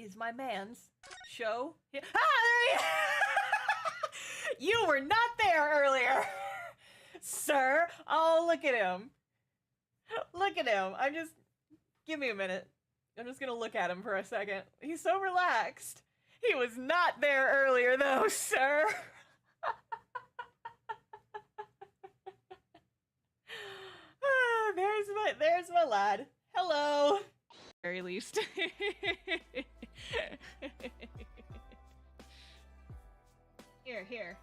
is my man's show. Ah, there he You were not there earlier, sir. Oh, look at him. Look at him. Give me a minute. I'm just gonna look at him for a second. He's so relaxed. He was not there earlier, though, sir. There's my lad. Hello. Very least. Here.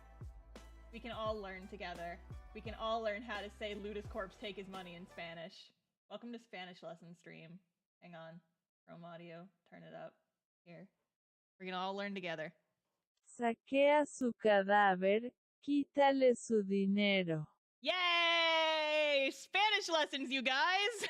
We can all learn together. We can all learn how to say Ludus Corpse take his money in Spanish. Welcome to Spanish lesson stream. Hang on. Chrome audio. Turn it up. Here. We can all learn together. Saquea su cadáver, quítale su dinero. Yay! Spanish lessons, you guys!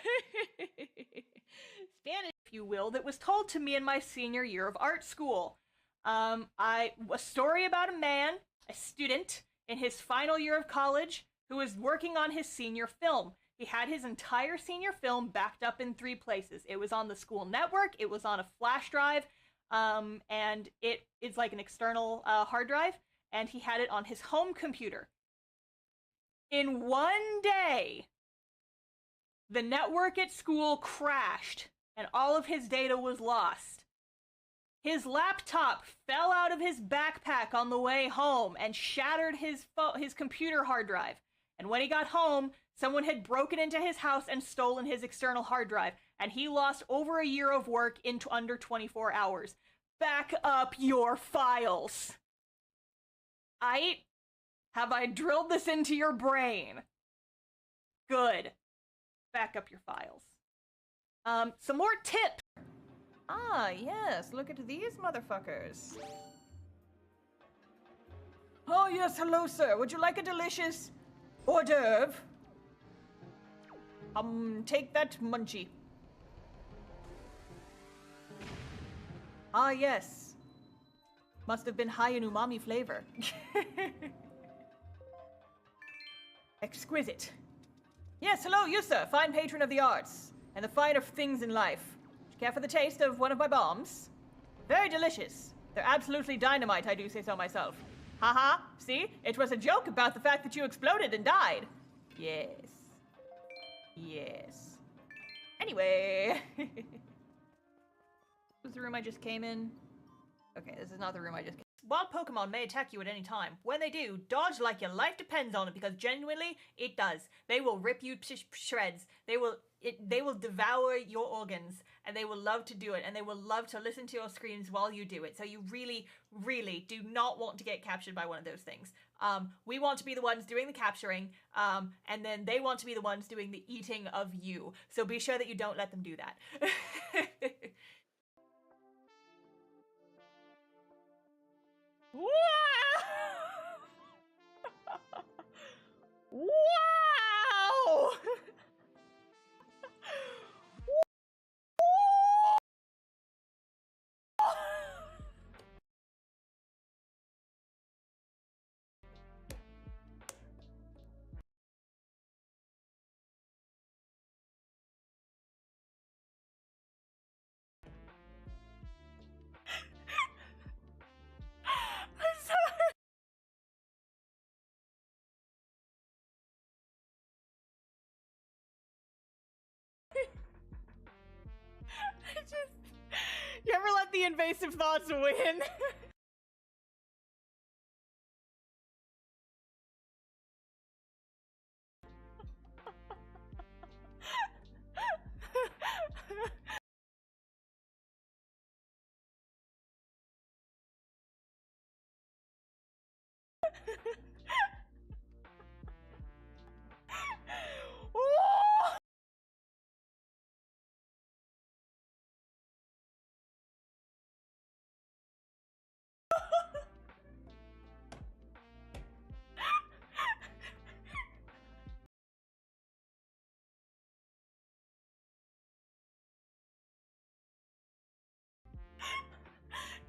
Spanish, if you will, that was told to me in my senior year of art school. A story about a man, a student, in his final year of college, who was working on his senior film. He had his entire senior film backed up in 3 places. It was on the school network, it was on a flash drive, and it's like an external hard drive, and he had it on his home computer. In one day, the network at school crashed, and all of his data was lost. His laptop fell out of his backpack on the way home and shattered his computer hard drive. And when he got home, someone had broken into his house and stolen his external hard drive, and he lost over a year of work into under 24 hours. Back up your files. Have I drilled this into your brain? Good. Back up your files. Some more tips. Ah, yes, look at these motherfuckers. Oh, yes, hello, sir. Would you like a delicious hors d'oeuvre? Take that munchie. Ah, yes. Must have been high in umami flavor. Exquisite. Yes, hello, you, sir. Fine patron of the arts and the finer things in life. Would you care for the taste of one of my bombs? Very delicious. They're absolutely dynamite, I do say so myself. Haha, see? It was a joke about the fact that you exploded and died. Yes. Yes. Anyway. This was the room I just came in. Okay, this is not the room I just came in. Wild Pokemon may attack you at any time. When they do, dodge like your life depends on it, because genuinely, it does. They will rip you to shreds. They will devour your organs, and they will love to do it, and they will love to listen to your screams while you do it. So you really, really do not want to get captured by one of those things. We want to be the ones doing the capturing, and then they want to be the ones doing the eating of you. So be sure that you don't let them do that. Wow! Wow! I'm sorry. You ever let the invasive thoughts win?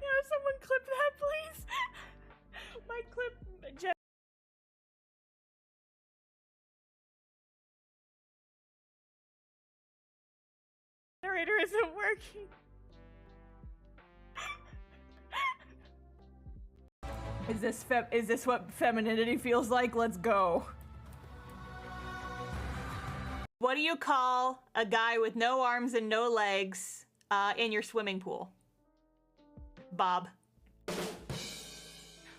Yeah, someone clip that, please. My clip generator isn't working. Is this what femininity feels like? Let's go. What do you call a guy with no arms and no legs in your swimming pool? Bob.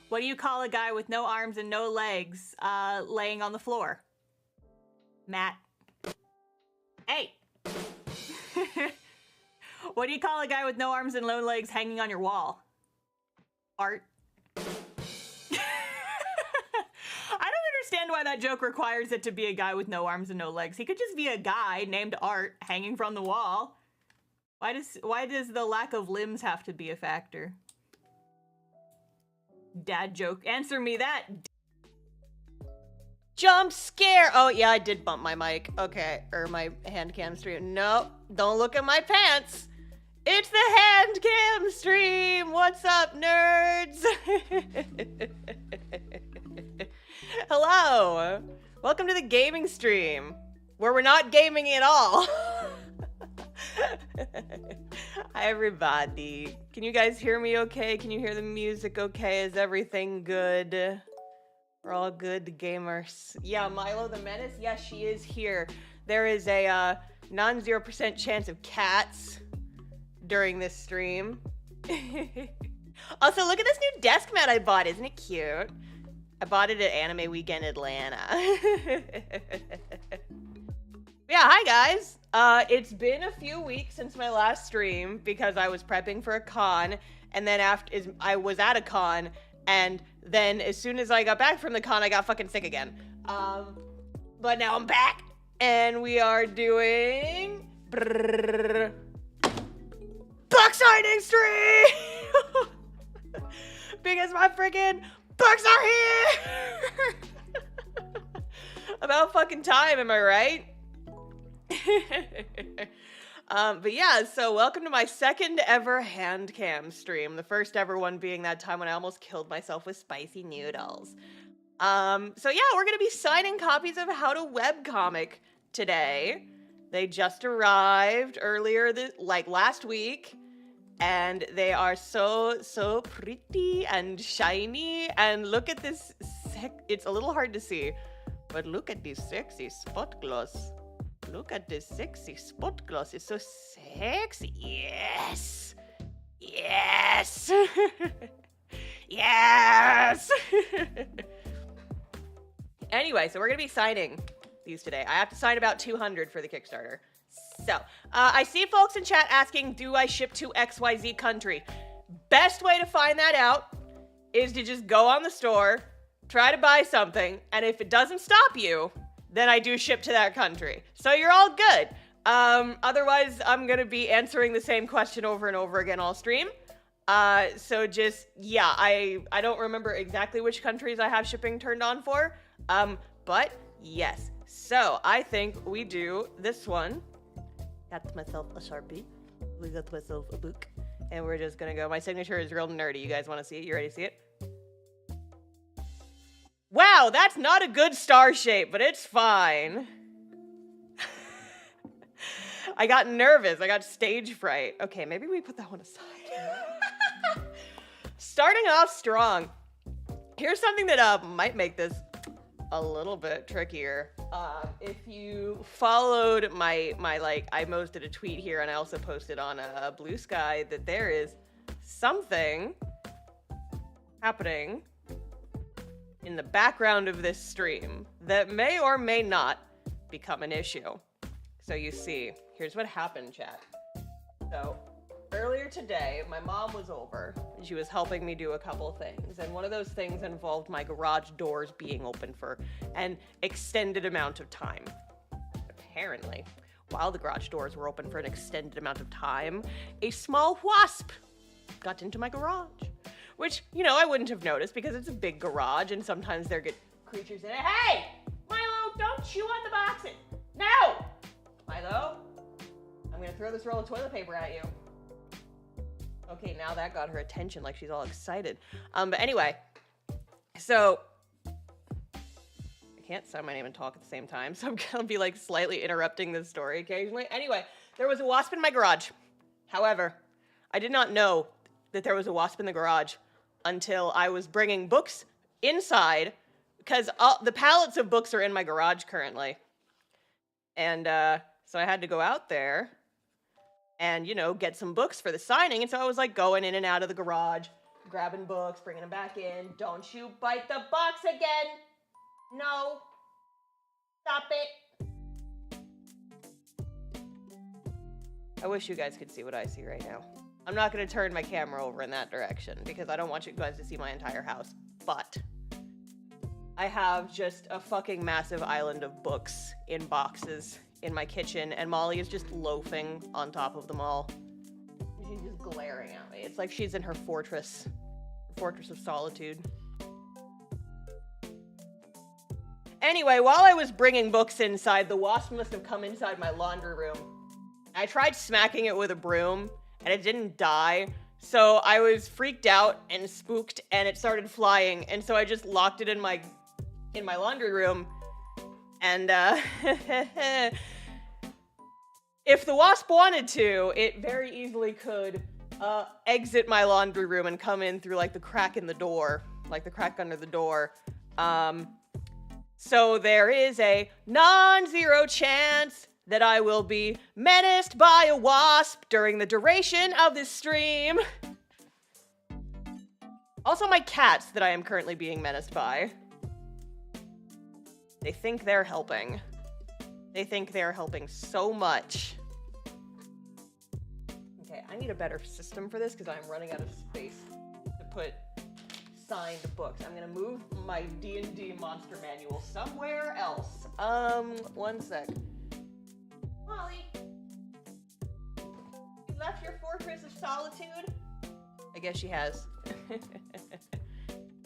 What do you call a guy with no arms and no legs laying on the floor? Matt. Hey. What do you call a guy with no arms and no legs hanging on your wall? Art. I don't understand why that joke requires it to be a guy with no arms and no legs. He could just be a guy named Art hanging from the wall. Why does the lack of limbs have to be a factor? Dad joke. Answer me that. Jump scare. Oh yeah, I did bump my mic. Okay, or my hand cam stream. No, don't look at my pants. It's the hand cam stream. What's up, nerds? Hello. Welcome to the gaming stream, where we're not gaming at all. Hi, everybody. Can you guys hear me okay? Can you hear the music okay? Is everything good? We're all good gamers. Yeah, Milo the Menace. Yes, she is here. There is a non-0% chance of cats during this stream. Also, look at this new desk mat I bought. Isn't it cute? I bought it at Anime Weekend Atlanta. Yeah, hi guys. It's been a few weeks since my last stream because I was prepping for a con, and then I was at a con, and then as soon as I got back from the con, I got fucking sick again. But now I'm back, and we are doing book signing stream because my freaking books are here. About fucking time, am I right? But yeah, so welcome to my second ever hand cam stream. The first ever one being that time when I almost killed myself with spicy noodles. So yeah, we're gonna be signing copies of How to Webcomic today. They just arrived earlier last week, and they are so pretty and shiny, and look at this it's a little hard to see, but look at this sexy spot gloss. Look at this sexy spot gloss. It's so sexy. Yes. Yes. Yes. Anyway, so we're going to be signing these today. I have to sign about 200 for the Kickstarter. So, I see folks in chat asking, do I ship to XYZ country? Best way to find that out is to just go on the store, try to buy something, and if it doesn't stop you, then I do ship to that country. So you're all good. Otherwise, I'm gonna be answering the same question over and over again all stream. So just, yeah, I don't remember exactly which countries I have shipping turned on for. But yes. So I think we do this one. Got myself a Sharpie. We got myself a book. And we're just gonna go. My signature is real nerdy. You guys wanna see it? You ready to see it? Wow, that's not a good star shape, but it's fine. I got nervous. I got stage fright. Okay, maybe we put that one aside. Starting off strong. Here's something that might make this a little bit trickier. If you followed my I posted a tweet here, and I also posted on Blue Sky that there is something happening in the background of this stream that may or may not become an issue. So you see, here's what happened, chat. So earlier today, my mom was over and she was helping me do a couple things. And one of those things involved my garage doors being open for an extended amount of time. Apparently, while the garage doors were open for an extended amount of time, a small wasp got into my garage. Which, you know, I wouldn't have noticed because it's a big garage and sometimes there get creatures in it. Hey! Milo, don't chew on the boxes! No! Milo, I'm gonna throw this roll of toilet paper at you. Okay, now that got her attention, like she's all excited. But anyway, so I can't say my name and talk at the same time, so I'm gonna be like slightly interrupting this story occasionally. Anyway, there was a wasp in my garage. However, I did not know that there was a wasp in the garage until I was bringing books inside, because the pallets of books are in my garage currently. And so I had to go out there and, you know, get some books for the signing. And so I was like going in and out of the garage, grabbing books, bringing them back in. Don't you bite the box again. No. Stop it. I wish you guys could see what I see right now. I'm not going to turn my camera over in that direction because I don't want you guys to see my entire house. But I have just a fucking massive island of books in boxes in my kitchen, and Molly is just loafing on top of them all. She's just glaring at me. It's like she's in her fortress of solitude. Anyway, while I was bringing books inside, the wasp must have come inside my laundry room. I tried smacking it with a broom, and it didn't die, so I was freaked out and spooked, and it started flying, and so I just locked it in my laundry room, and if the wasp wanted to, it very easily could exit my laundry room and come in through, like, the crack in the door, like the crack under the door. So there is a non-zero chance that I will be menaced by a wasp during the duration of this stream. Also, my cats that I am currently being menaced by. They think they're helping. They think they're helping so much. Okay, I need a better system for this because I'm running out of space to put signed books. I'm gonna move my D&D monster manual somewhere else. One sec. Molly, you left your fortress of solitude? I guess she has.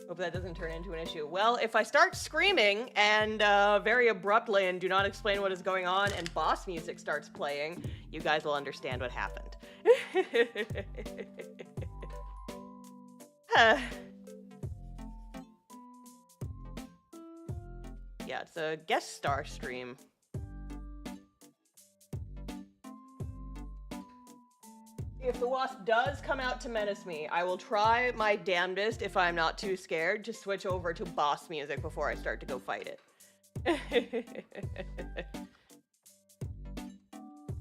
Hope that doesn't turn into an issue. Well, if I start screaming and very abruptly and do not explain what is going on and boss music starts playing, you guys will understand what happened. Yeah, it's a guest star stream. If the wasp does come out to menace me, I will try my damnedest, if I'm not too scared, to switch over to boss music before I start to go fight it.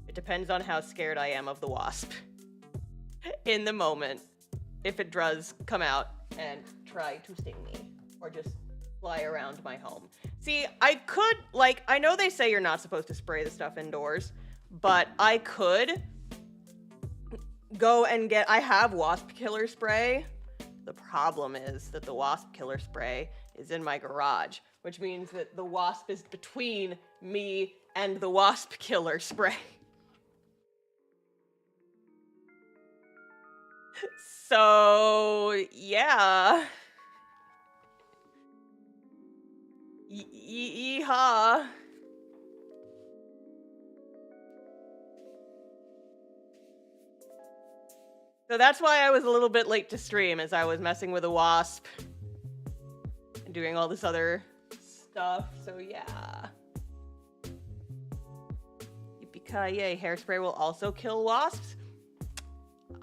It depends on how scared I am of the wasp. In the moment, if it does come out and try to sting me, or just fly around my home. See, I could, like, I know they say you're not supposed to spray the stuff indoors, but I could go and get, I have wasp killer spray. The problem is that the wasp killer spray is in my garage, which means that the wasp is between me and the wasp killer spray. So, yeah. Yeehaw. So that's why I was a little bit late to stream, as I was messing with a wasp and doing all this other stuff, so yeah. Yippee-ki-yay, hairspray will also kill wasps?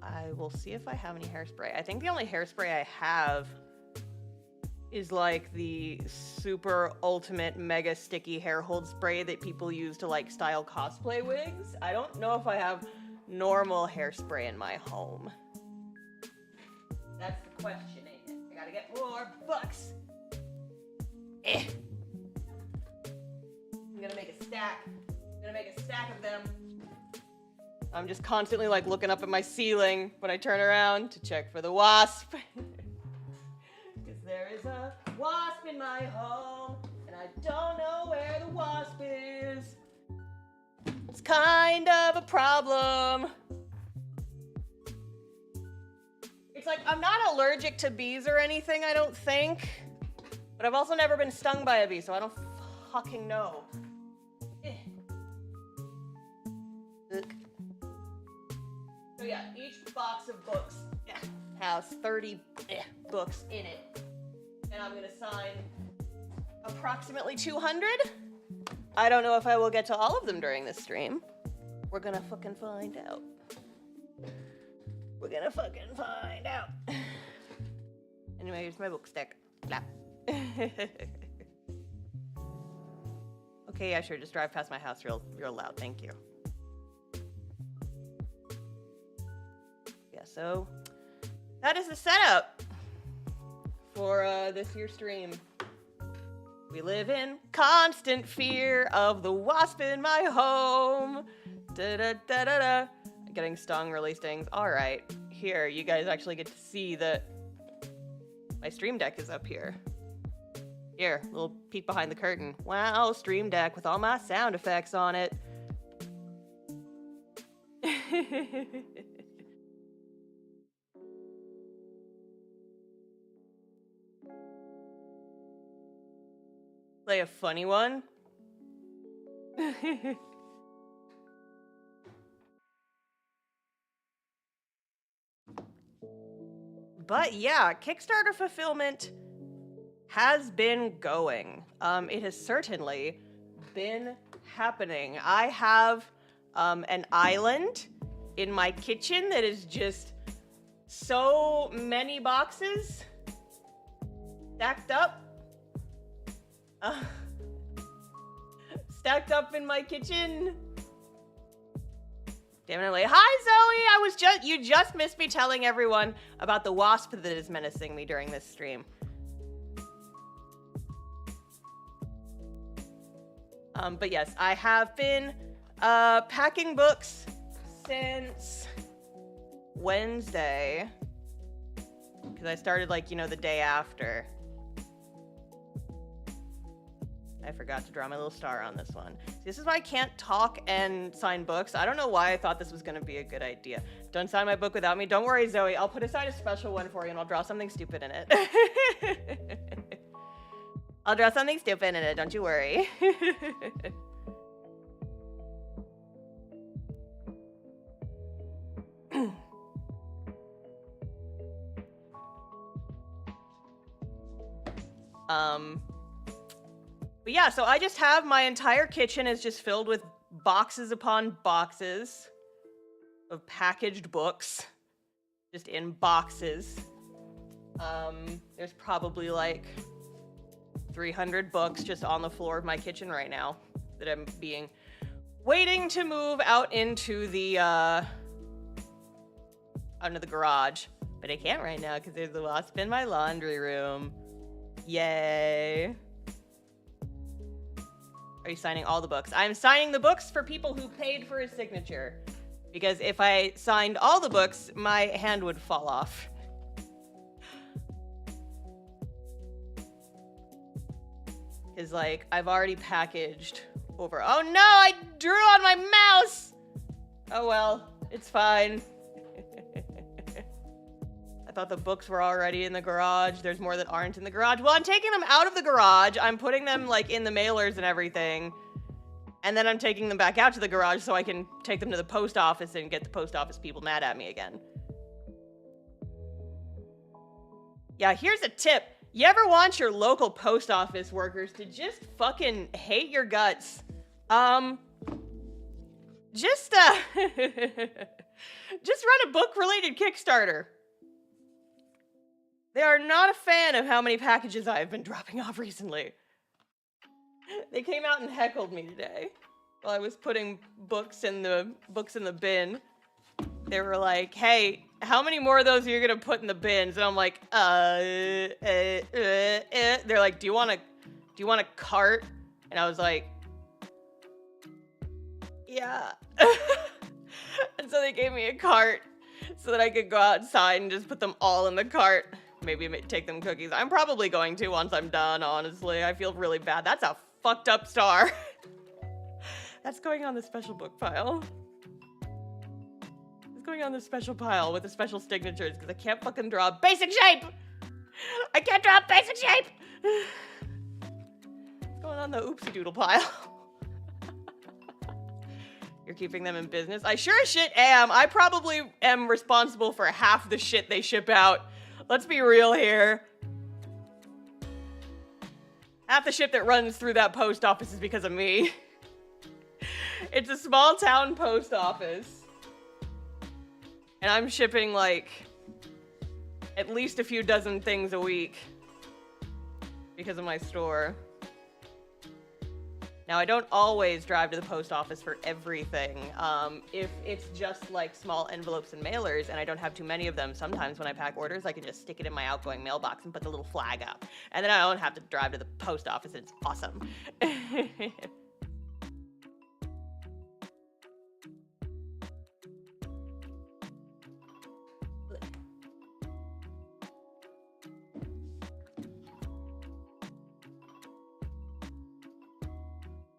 I will see if I have any hairspray. I think the only hairspray I have is like the super ultimate mega sticky hair hold spray that people use to like style cosplay wigs. I don't know if I have normal hairspray in my home. That's the question, ain't it? I gotta get more books. I'm gonna make a stack. I'm gonna make a stack of them. I'm just constantly like looking up at my ceiling when I turn around to check for the wasp. Because there is a wasp in my home, and I don't know where the wasp is. It's kind of a problem. It's like, I'm not allergic to bees or anything, I don't think. But I've also never been stung by a bee, so I don't fucking know. So yeah, each box of books has 30 books in it. And I'm gonna sign approximately 200. I don't know if I will get to all of them during this stream. We're gonna fucking find out. We're gonna fucking find out. use my book stick. Clap. Okay, yeah, sure. Just drive past my house real loud. Thank you. Yeah, so that is the setup for this year's stream. We live in constant fear of the wasp in my home. Da-da-da-da-da. Getting stung, really stings. Alright, here, you guys actually get to see that my stream deck is up here. Here, little peek behind the curtain. Wow, stream deck with all my sound effects on it. Play a funny one. But yeah, Kickstarter fulfillment has been going. It has certainly been happening. I have an island in my kitchen that is just so many boxes stacked up. Stacked up in my kitchen. Definitely. Hi, Zoe! You just missed me telling everyone about the wasp that is menacing me during this stream. But yes, I have been packing books since Wednesday. Because I started, like, you know, the day after. I forgot to draw my little star on this one. See, this is why I can't talk and sign books. I don't know why I thought this was going to be a good idea. Don't sign my book without me. Don't worry, Zoe. I'll put aside a special one for you and I'll draw something stupid in it. I'll draw something stupid in it. Don't you worry. But yeah, so I just have my entire kitchen is just filled with boxes upon boxes of packaged books, just in boxes. There's probably like 300 books just on the floor of my kitchen right now that I'm waiting to move out into the garage. But I can't right now because there's a wasp in my laundry room. Yay. Are you signing all the books? I'm signing the books for people who paid for a signature. Because if I signed all the books, my hand would fall off. Because, like, I've already packaged over... Oh no, I drew on my mouse! Oh well, it's fine. I thought the books were already in the garage. There's more that aren't in the garage. Well, I'm taking them out of the garage. I'm putting them, like, in the mailers and everything. And then I'm taking them back out to the garage so I can take them to the post office and get the post office people mad at me again. Yeah, here's a tip. You ever want your local post office workers to just fucking hate your guts? Just run a book-related Kickstarter. They are not a fan of how many packages I've been dropping off recently. They came out and heckled me today while I was putting books in the bin. They were like, "Hey, how many more of those are you gonna put in the bins?" And I'm like, They're like, "Do you want a cart?" And I was like, "Yeah." And so they gave me a cart so that I could go outside and just put them all in the cart. Maybe take them cookies. I'm probably going to once I'm done, honestly. I feel really bad. That's a fucked up star. That's going on the special book pile. It's going on the special pile with the special signatures because I can't fucking draw a basic shape. I can't draw a basic shape. It's going on the oopsie doodle pile. You're keeping them in business? I sure as shit am. I probably am responsible for half the shit they ship out. Let's be real here. Half the shit that runs through that post office is because of me. It's a small town post office. And I'm shipping like at least a few dozen things a week because of my store. Now, I don't always drive to the post office for everything. If it's just like small envelopes and mailers and I don't have too many of them, sometimes when I pack orders, I can just stick it in my outgoing mailbox and put the little flag up. And then I don't have to drive to the post office, and it's awesome.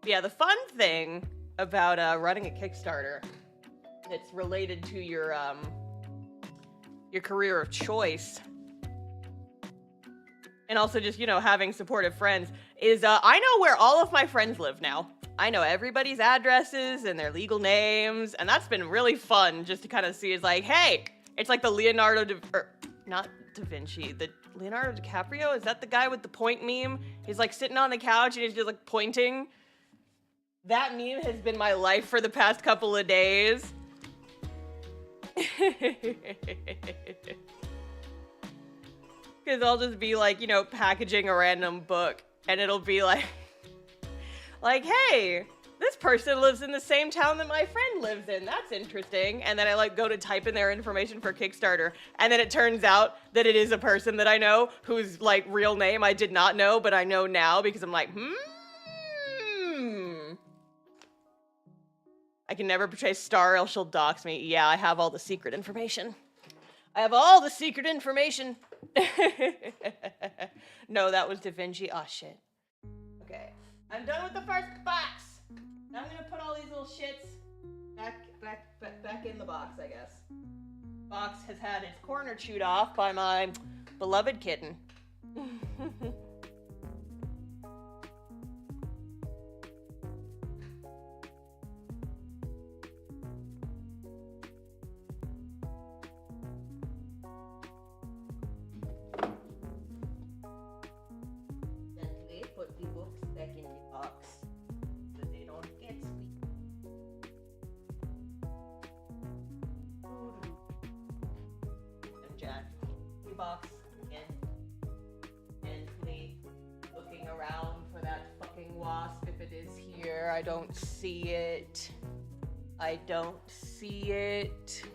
Yeah, the fun thing about running a Kickstarter that's related to your career of choice, and also just, you know, having supportive friends, is I know where all of my friends live now. I know everybody's addresses and their legal names, and that's been really fun just to kind of see. It's like, hey, it's like the not Da Vinci, the Leonardo DiCaprio, is that the guy with the point meme? He's like sitting on the couch and he's just like pointing. That meme has been my life for the past couple of days. Because I'll just be like, you know, packaging a random book, and it'll be like, hey, this person lives in the same town that my friend lives in. That's interesting. And then I like go to type in their information for Kickstarter, and then it turns out that it is a person that I know whose like real name I did not know, but I know now because I'm like, I can never portray Star, else she'll dox me. Yeah, I have all the secret information. I have all the secret information. No, that was Da Vinci. Oh, shit. Okay. I'm done with the first box. Now I'm gonna put all these little shits back in the box, I guess. Box has had its corner chewed off by my beloved kitten. Box again. Gently looking around for that fucking wasp. If it is here, I don't see it. I don't see it.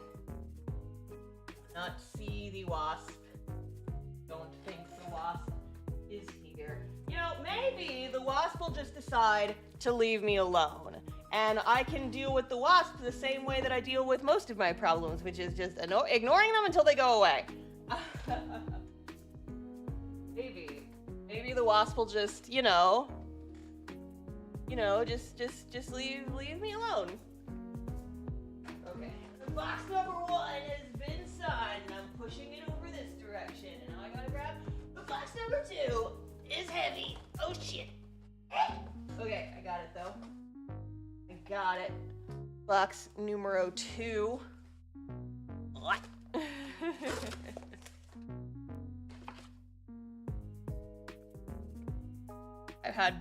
Not see the wasp. Don't think the wasp is here. You know, maybe the wasp will just decide to leave me alone. And I can deal with the wasp the same way that I deal with most of my problems, which is just ignoring them until they go away. Maybe the wasp will just, just leave me alone. Okay, so box number 1 has been signed, and I'm pushing it over this direction, and now I gotta grab the box number 2. Is heavy. Oh shit. Okay, I got it though. I got it. Box numero 2. What? I've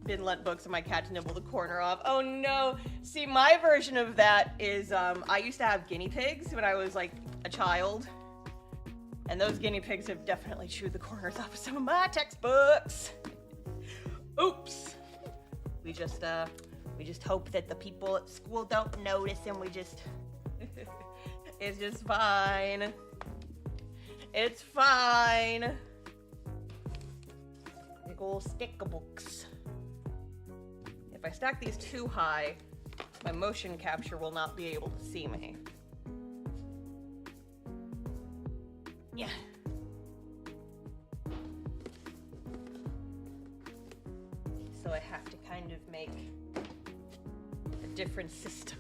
been lent books and my cat to nibble the corner off. Oh no! See, my version of that is, I used to have guinea pigs when I was like a child. And those guinea pigs have definitely chewed the corners off of some of my textbooks. Oops. We just hope that the people at school don't notice, and we just, it's just fine. It's fine. Big ol' stick of books. If I stack these too high, my motion capture will not be able to see me. Yeah. So I have to kind of make a different system.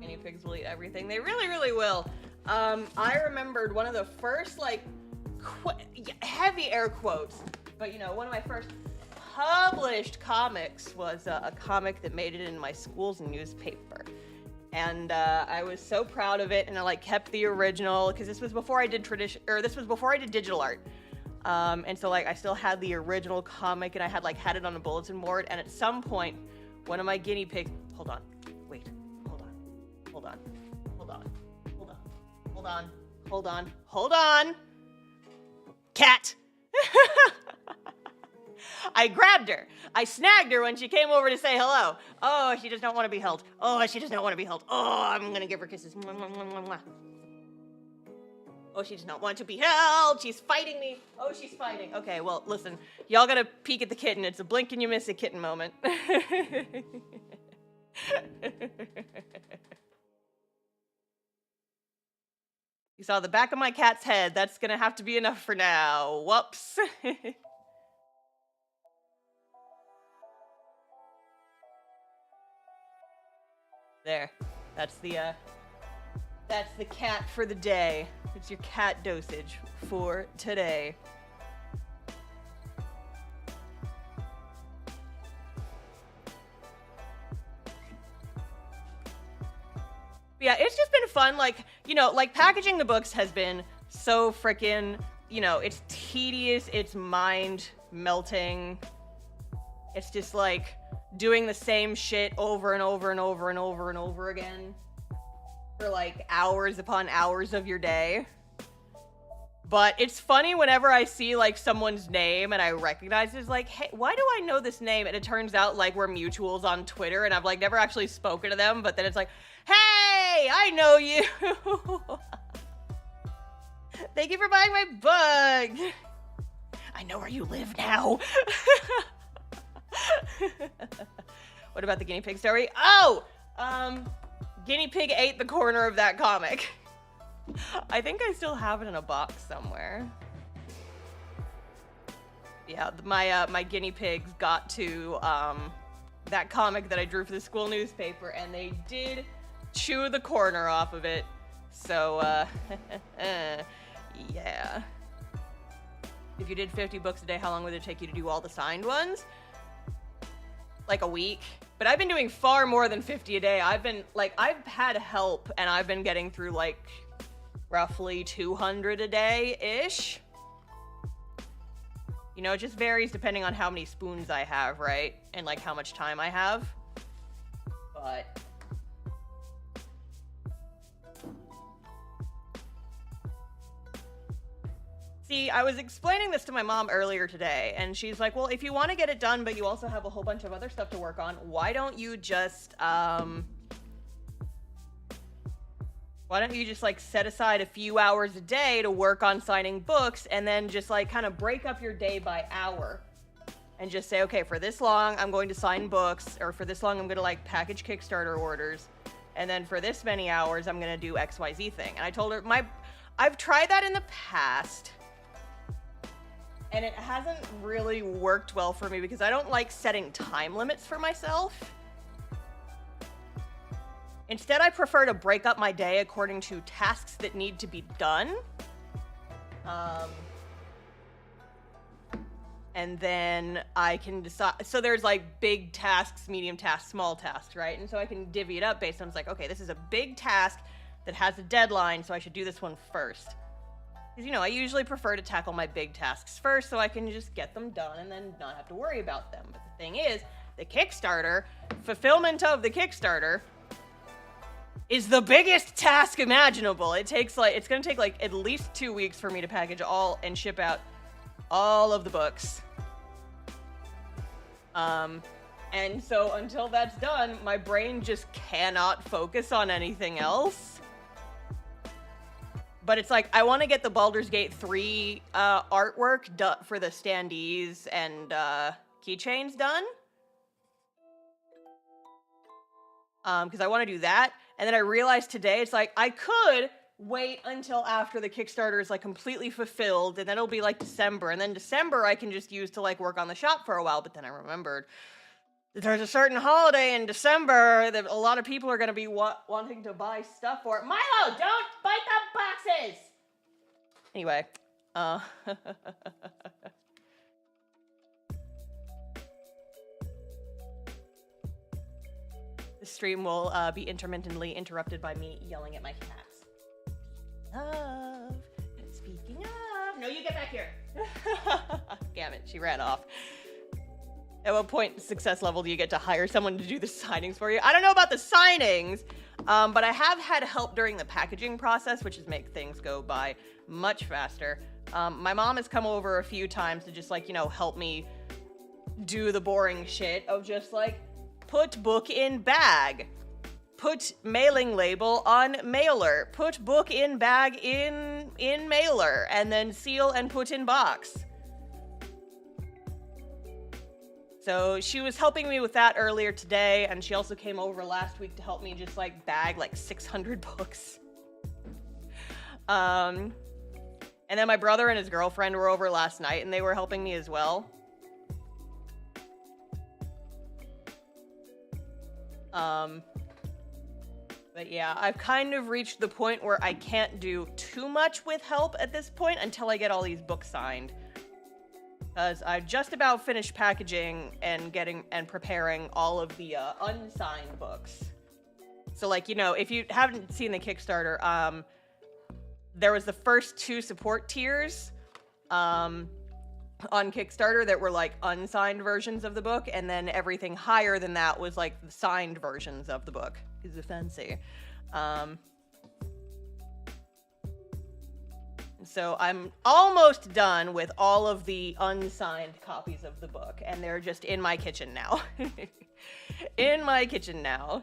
Guinea pigs will eat everything. They really, really will. I remembered one of the first, like, heavy air quotes, but one of my first published comics was a comic that made it in my school's newspaper. And I was so proud of it, and I like kept the original because this was before I did digital art. And so like I still had the original comic, and I had it on a bulletin board. And at some point, one of my guinea pigs, hold on, Hold on. Cat. I grabbed her. I snagged her when she came over to say hello. Oh, she does not want to be held. Oh, I'm gonna give her kisses. Mwah, mwah, mwah, mwah. Oh, she does not want to be held. She's fighting me. Oh, she's fighting. Okay, well, listen. Y'all gotta peek at the kitten. It's a blink and you miss a kitten moment. You saw the back of my cat's head. That's gonna have to be enough for now. Whoops. There. That's the cat for the day. It's your cat dosage for today. Yeah, it's just been fun, like, you know, like, packaging the books has been so frickin', you know, it's tedious, it's mind-melting. It's just, like, doing the same shit over and over and over and over and over again for, like, hours upon hours of your day. But it's funny whenever I see, like, someone's name and I recognize it, it's like, hey, why do I know this name? And it turns out, like, we're mutuals on Twitter, and I've, like, never actually spoken to them, but then it's like, hey, I know you! Thank you for buying my book! I know where you live now! What about the guinea pig story? Oh! Guinea pig ate the corner of that comic. I think I still have it in a box somewhere. Yeah, my guinea pigs got to that comic that I drew for the school newspaper, and they did chew the corner off of it. So, yeah. If you did 50 books a day, how long would it take you to do all the signed ones? Like a week. But I've been doing far more than 50 a day. I've had help, and I've been getting through, like, roughly 200 a day-ish. You know, it just varies depending on how many spoons I have, right? And, like, how much time I have. But see, I was explaining this to my mom earlier today, and she's like, well, if you want to get it done, but you also have a whole bunch of other stuff to work on, why don't you just, like, set aside a few hours a day to work on signing books, and then just, like, kind of break up your day by hour, and just say, okay, for this long, I'm going to sign books, or for this long, I'm going to, like, package Kickstarter orders, and then for this many hours, I'm going to do XYZ thing. And I told her, I've tried that in the past, and it hasn't really worked well for me because I don't like setting time limits for myself. Instead, I prefer to break up my day according to tasks that need to be done. And then I can decide. So there's like big tasks, medium tasks, small tasks, right? And so I can divvy it up based on, it's like, okay, this is a big task that has a deadline, so I should do this one first. Because, you know, I usually prefer to tackle my big tasks first so I can just get them done and then not have to worry about them. But the thing is, the Kickstarter, fulfillment of the Kickstarter, is the biggest task imaginable. It's gonna take like at least 2 weeks for me to package all and ship out all of the books. And so until that's done, my brain just cannot focus on anything else. But it's like, I want to get the Baldur's Gate 3 artwork for the standees and keychains done. Because I want to do that. And then I realized today, it's like, I could wait until after the Kickstarter is like completely fulfilled, and then it'll be like December. And then December I can just use to like work on the shop for a while. But then I remembered that there's a certain holiday in December that a lot of people are going to be wanting to buy stuff for. Milo, don't bite the boxes! Anyway, the stream will be intermittently interrupted by me yelling at my cats. Speaking of, no, you get back here. Damn it, she ran off. At what point success level do you get to hire someone to do the signings for you? I don't know about the signings. But I have had help during the packaging process, which has made things go by much faster. My mom has come over a few times to just, like, you know, help me do the boring shit of just, like, put book in bag, put mailing label on mailer, put book in bag in mailer, and then seal and put in box. So she was helping me with that earlier today, and she also came over last week to help me just, like, bag, like, 600 books. And then my brother and his girlfriend were over last night, and they were helping me as well. But yeah, I've kind of reached the point where I can't do too much with help at this point until I get all these books signed. Because I just about finished packaging and preparing all of the unsigned books. So, like, you know, if you haven't seen the Kickstarter, there was the first 2 support tiers on Kickstarter that were, like, unsigned versions of the book, and then everything higher than that was, like, the signed versions of the book. Because it's fancy. So I'm almost done with all of the unsigned copies of the book, and they're just in my kitchen now. In my kitchen now.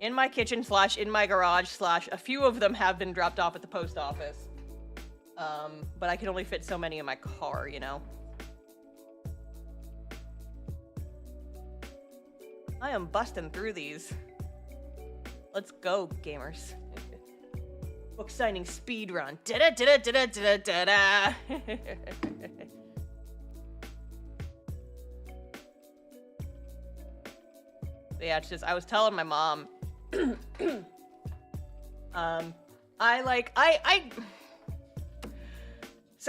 In my kitchen / in my garage / a few of them have been dropped off at the post office. But I can only fit so many in my car, you know? I am busting through these. Let's go, gamers. Book signing speed run. Da-da-da-da-da-da-da-da. Yeah, it's just, I was telling my mom, so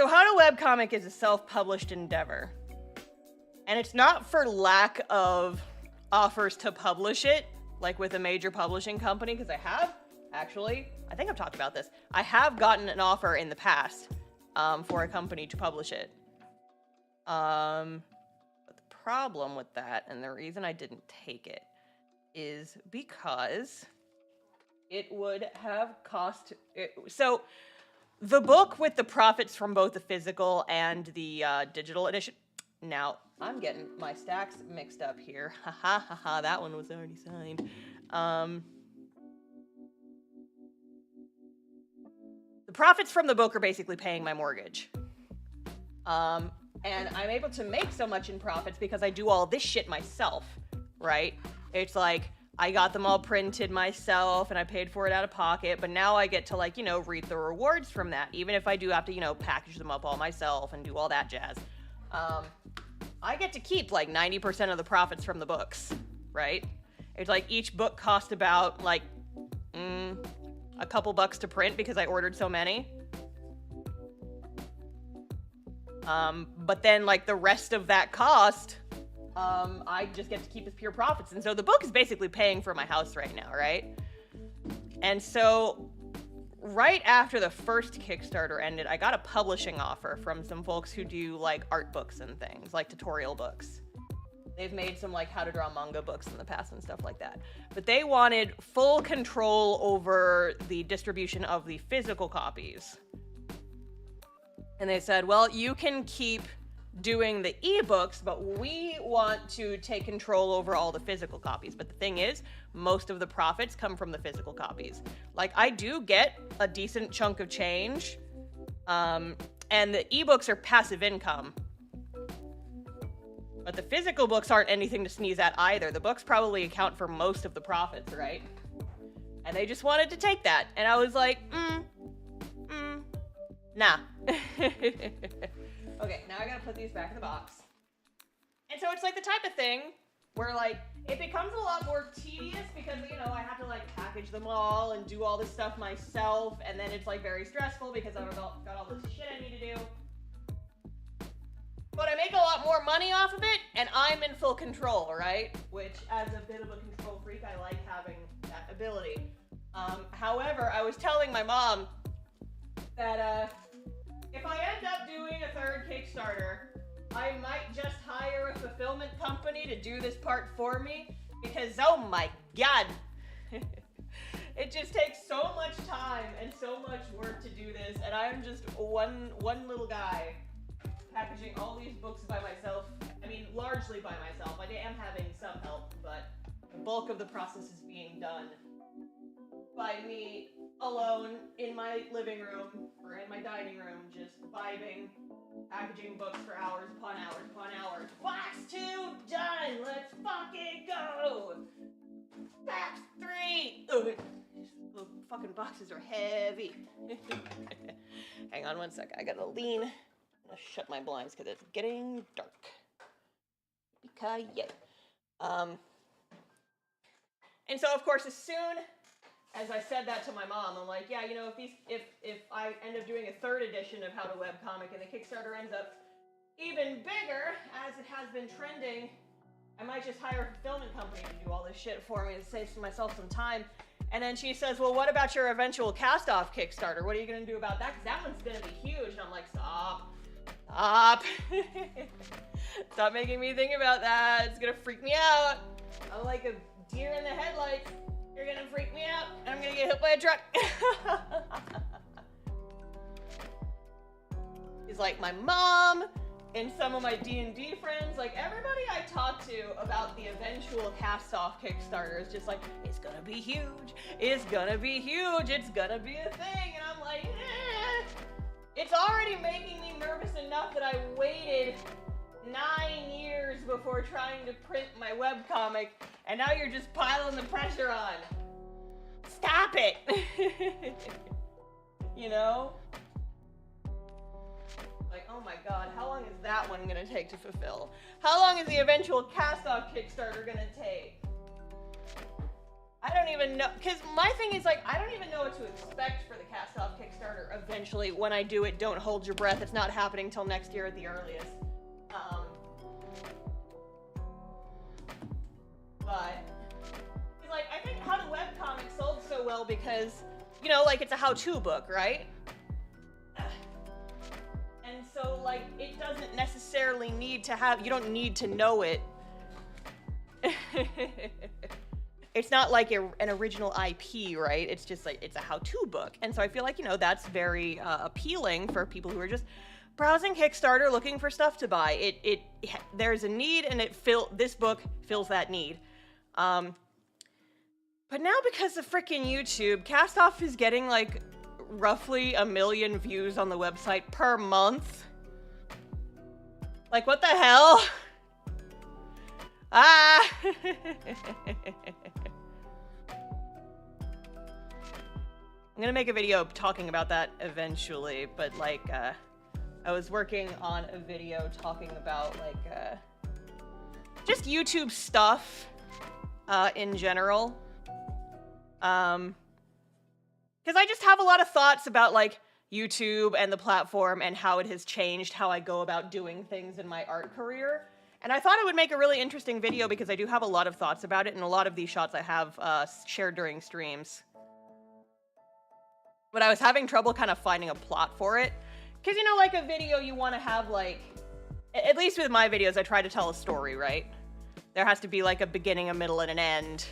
How to Webcomic is a self-published endeavor. And it's not for lack of offers to publish it, like with a major publishing company, because I have, actually, I think I've talked about this. I have gotten an offer in the past for a company to publish it. But the problem with that, and the reason I didn't take it, is because it would have cost... So, the book with the profits from both the physical and the digital edition... Now, I'm getting my stacks mixed up here. Ha ha ha ha, that one was already signed. The profits from the book are basically paying my mortgage. And I'm able to make so much in profits because I do all this shit myself, right? It's like, I got them all printed myself and I paid for it out of pocket, but now I get to, like, you know, reap the rewards from that, even if I do have to, you know, package them up all myself and do all that jazz. I get to keep, like, 90% of the profits from the books, right? It's like each book cost about, like, a couple bucks to print because I ordered so many. But then, like, the rest of that cost, I just get to keep as pure profits. And so the book is basically paying for my house right now, right? And so right after the first Kickstarter ended, I got a publishing offer from some folks who do, like, art books and things, like tutorial books. They've made some, like, how to draw manga books in the past and stuff like that. But they wanted full control over the distribution of the physical copies. And they said, well, you can keep doing the ebooks, but we want to take control over all the physical copies. But the thing is, most of the profits come from the physical copies. Like, I do get a decent chunk of change, and the ebooks are passive income. But the physical books aren't anything to sneeze at either. The books probably account for most of the profits, right? And they just wanted to take that. And I was like, nah. Okay, now I gotta put these back in the box. And so it's like the type of thing where, like, it becomes a lot more tedious because, you know, I have to, like, package them all and do all this stuff myself, and then it's, like, very stressful because I've got all this shit I need to do. But I make a lot more money off of it, and I'm in full control, right? Which, as a bit of a control freak, I like having that ability. However, I was telling my mom that, if I end up doing a third Kickstarter, I might just hire a fulfillment company to do this part for me, because, oh my god, it just takes so much time and so much work to do this, and I'm just one little guy packaging all these books by myself. I mean, largely by myself. I am having some help, but the bulk of the process is being done by me alone in my living room or in my dining room, just vibing, packaging books for hours upon hours upon hours. Box 2 done! Let's fucking go! Box 3! Ugh. The fucking boxes are heavy. Hang on one sec. I gotta lean. I'm gonna shut my blinds because it's getting dark. And so of course, as soon as I said that to my mom, I'm like, yeah, you know, if I end up doing a 3rd edition of How to Webcomic and the Kickstarter ends up even bigger, as it has been trending, I might just hire a fulfillment company to do all this shit for me to save myself some time. And then she says, well, what about your eventual cast-off Kickstarter? What are you going to do about that? Because that one's going to be huge. And I'm like, stop. Stop making me think about that. It's going to freak me out. I'm like a deer in the headlights. You're going to freak me out. And I'm going to get hit by a truck. He's like, my mom and some of my D&D friends, like everybody I talk to about the eventual cast-off Kickstarter is just like, it's gonna be huge, it's gonna be huge, it's gonna be a thing, and I'm like, it's already making me nervous enough that I waited 9 years before trying to print my webcomic, and now you're just piling the pressure on. Stop it! You know? Like, oh my god, how long is that one gonna take to fulfill? How long is the eventual cast-off Kickstarter gonna take? I don't even know, because my thing is, like, I don't even know what to expect for the cast-off Kickstarter eventually. When I do it, don't hold your breath. It's not happening till next year at the earliest. But, like, I think How to Webcomic sold so well because, you know, like, it's a how-to book, right? And so, like, it doesn't necessarily need to have, you don't need to know it. It's not like an original IP, right? It's just like, it's a how-to book. And so I feel like, you know, that's very appealing for people who are just browsing Kickstarter looking for stuff to buy. There's a need, and this book fills that need. But now because of frickin' YouTube, Cast-Off is getting, like, roughly 1 million views on the website per month. Like, what the hell? Ah! I'm gonna make a video talking about that eventually, but, like, I was working on a video talking about, like, just YouTube stuff, in general. Because I just have a lot of thoughts about, like, YouTube and the platform and how it has changed how I go about doing things in my art career. And I thought it would make a really interesting video because I do have a lot of thoughts about it, and a lot of these shots I have shared during streams. But I was having trouble kind of finding a plot for it. Because, you know, like a video you want to have, like, at least with my videos, I try to tell a story, right? There has to be, like, a beginning, a middle, and an end.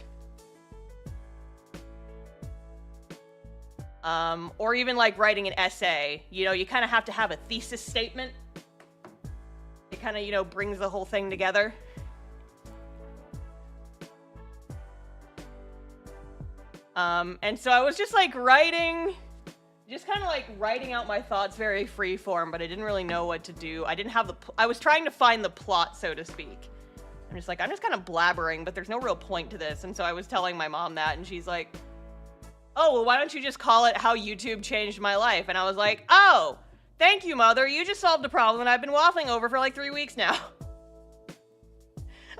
Or even, like, writing an essay. You know, you kind of have to have a thesis statement. It kind of, you know, brings the whole thing together. And so I was just, like, just kind of, like, writing out my thoughts very free form, but I didn't really know what to do. I was trying to find the plot, so to speak. I'm just like, I'm just kind of blabbering, but there's no real point to this. And so I was telling my mom that, and she's like, oh, well, why don't you just call it How YouTube Changed My Life? And I was like, oh, thank you, Mother. You just solved a problem that I've been waffling over for like 3 weeks now.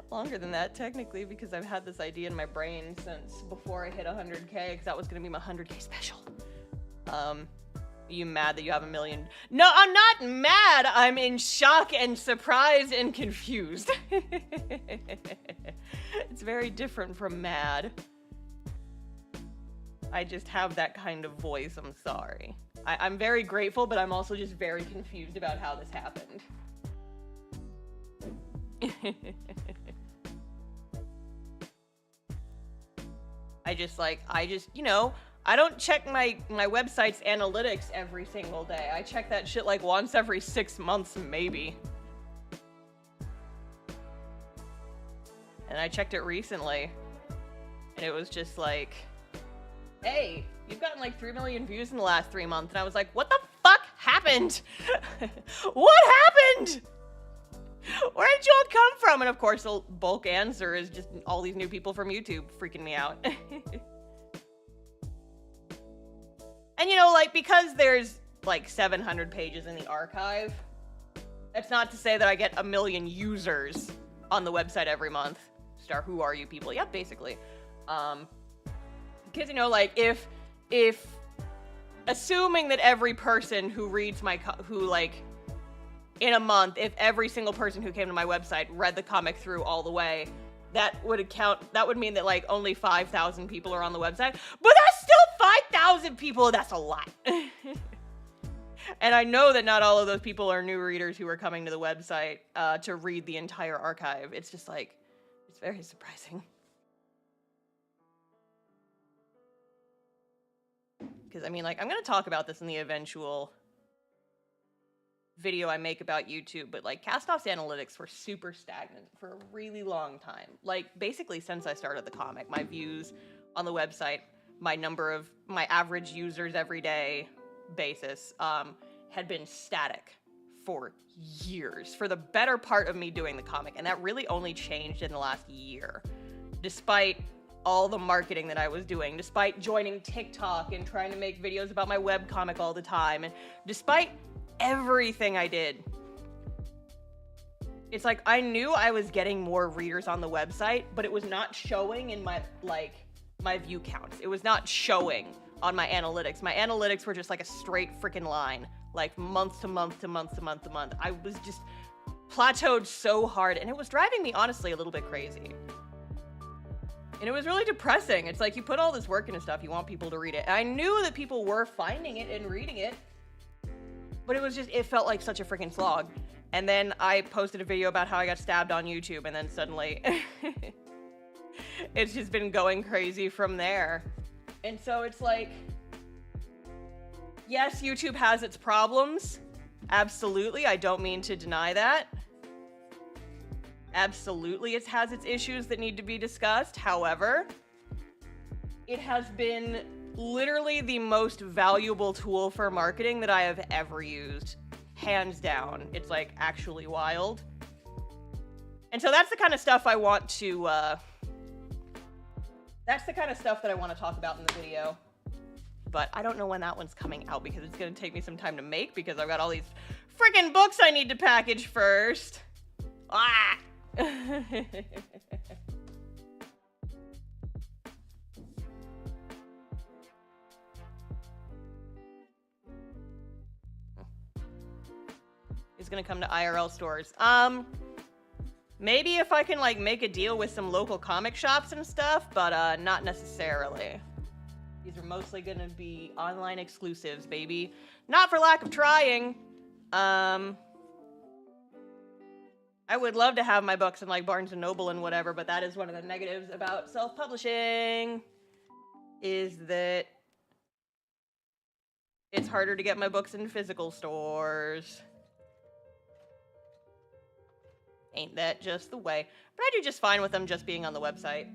Longer than that, technically, because I've had this idea in my brain since before I hit 100K, because that was going to be my 100K special. Are you mad that you have 1 million? No, I'm not mad. I'm in shock and surprised and confused. It's very different from mad. I just have that kind of voice. I'm sorry. I'm very grateful, but I'm also just very confused about how this happened. I just, you know, I don't check my website's analytics every single day. I check that shit like once every 6 months, maybe. And I checked it recently, and it was just like, hey, you've gotten like 3 million views in the last 3 months. And I was like, what the fuck happened? What happened? Where did you all come from? And of course, the bulk answer is just all these new people from YouTube freaking me out. And you know, like, because there's like 700 pages in the archive, that's not to say that I get 1 million users on the website every month. Who are you people? Yeah, basically. Because, you know, like, if assuming that every person who reads in a month, if every single person who came to my website read the comic through all the way, that would mean that, like, only 5,000 people are on the website. But that's still 5,000 people! That's a lot. And I know that not all of those people are new readers who are coming to the website to read the entire archive. It's just, like, it's very surprising. Because, I mean, like, I'm going to talk about this in the eventual video I make about YouTube, but, like, Cast-Off's analytics were super stagnant for a really long time. Like, basically since I started the comic, my views on the website, my average users every day basis, had been static for years, for the better part of me doing the comic, and that really only changed in the last year. Despite all the marketing that I was doing, despite joining TikTok and trying to make videos about my webcomic all the time, and despite everything I did, it's like I knew I was getting more readers on the website, but it was not showing in my view counts. It was not showing on my analytics. My analytics were just like a straight freaking line, like month to month to month to month to month. I was just plateaued so hard, and it was driving me honestly a little bit crazy. And it was really depressing. It's like you put all this work into stuff, you want people to read it. And I knew that people were finding it and reading it, but it felt like such a freaking slog. And then I posted a video about how I got stabbed on YouTube, and then suddenly it's just been going crazy from there. And so it's like, yes, YouTube has its problems. Absolutely, I don't mean to deny that. Absolutely, it has its issues that need to be discussed. However, it has been literally the most valuable tool for marketing that I have ever used. Hands down. It's like actually wild. And so that's the kind of stuff I want to, that's the kind of stuff that I want to talk about in the video. But I don't know when that one's coming out because it's going to take me some time to make because I've got all these freaking books I need to package first. Ah! It's gonna come to IRL stores. Maybe if I can like make a deal with some local comic shops and stuff, but not necessarily. These are mostly gonna be online exclusives, baby. Not for lack of trying. I would love to have my books in like Barnes & Noble and whatever, but that is one of the negatives about self-publishing, is that it's harder to get my books in physical stores. Ain't that just the way? But I do just fine with them just being on the website.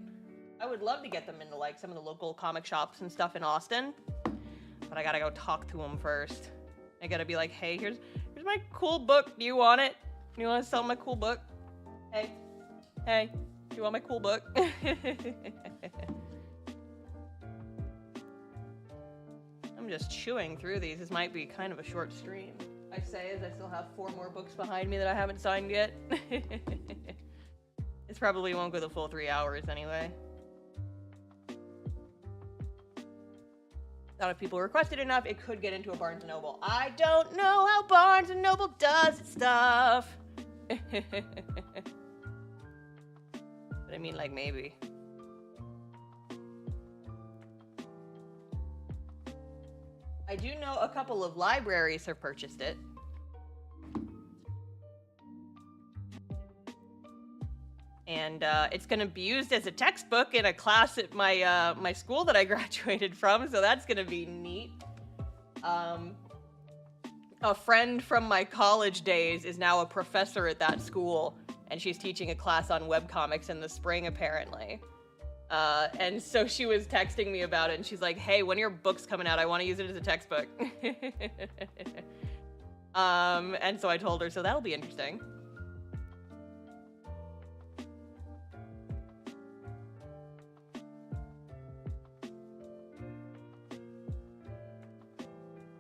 I would love to get them into like some of the local comic shops and stuff in Austin, but I gotta go talk to them first. I gotta be like, hey, here's my cool book. Do you want it? Do you want to sell my cool book? Hey, do you want my cool book? I'm just chewing through these. This might be kind of a short stream. I say as I still have 4 more books behind me that I haven't signed yet. This probably won't go the full 3 hours anyway. Thought if people requested enough, it could get into a Barnes & Noble. I don't know how Barnes & Noble does its stuff. But I mean, like, maybe. I do know a couple of libraries have purchased it. And and it's gonna be used as a textbook in a class at my my school that I graduated from, so that's gonna be neat. A friend from my college days is now a professor at that school, and she's teaching a class on webcomics in the spring, apparently. And so she was texting me about it, and she's like, hey, when are your books coming out? I want to use it as a textbook. And so I told her, so that'll be interesting.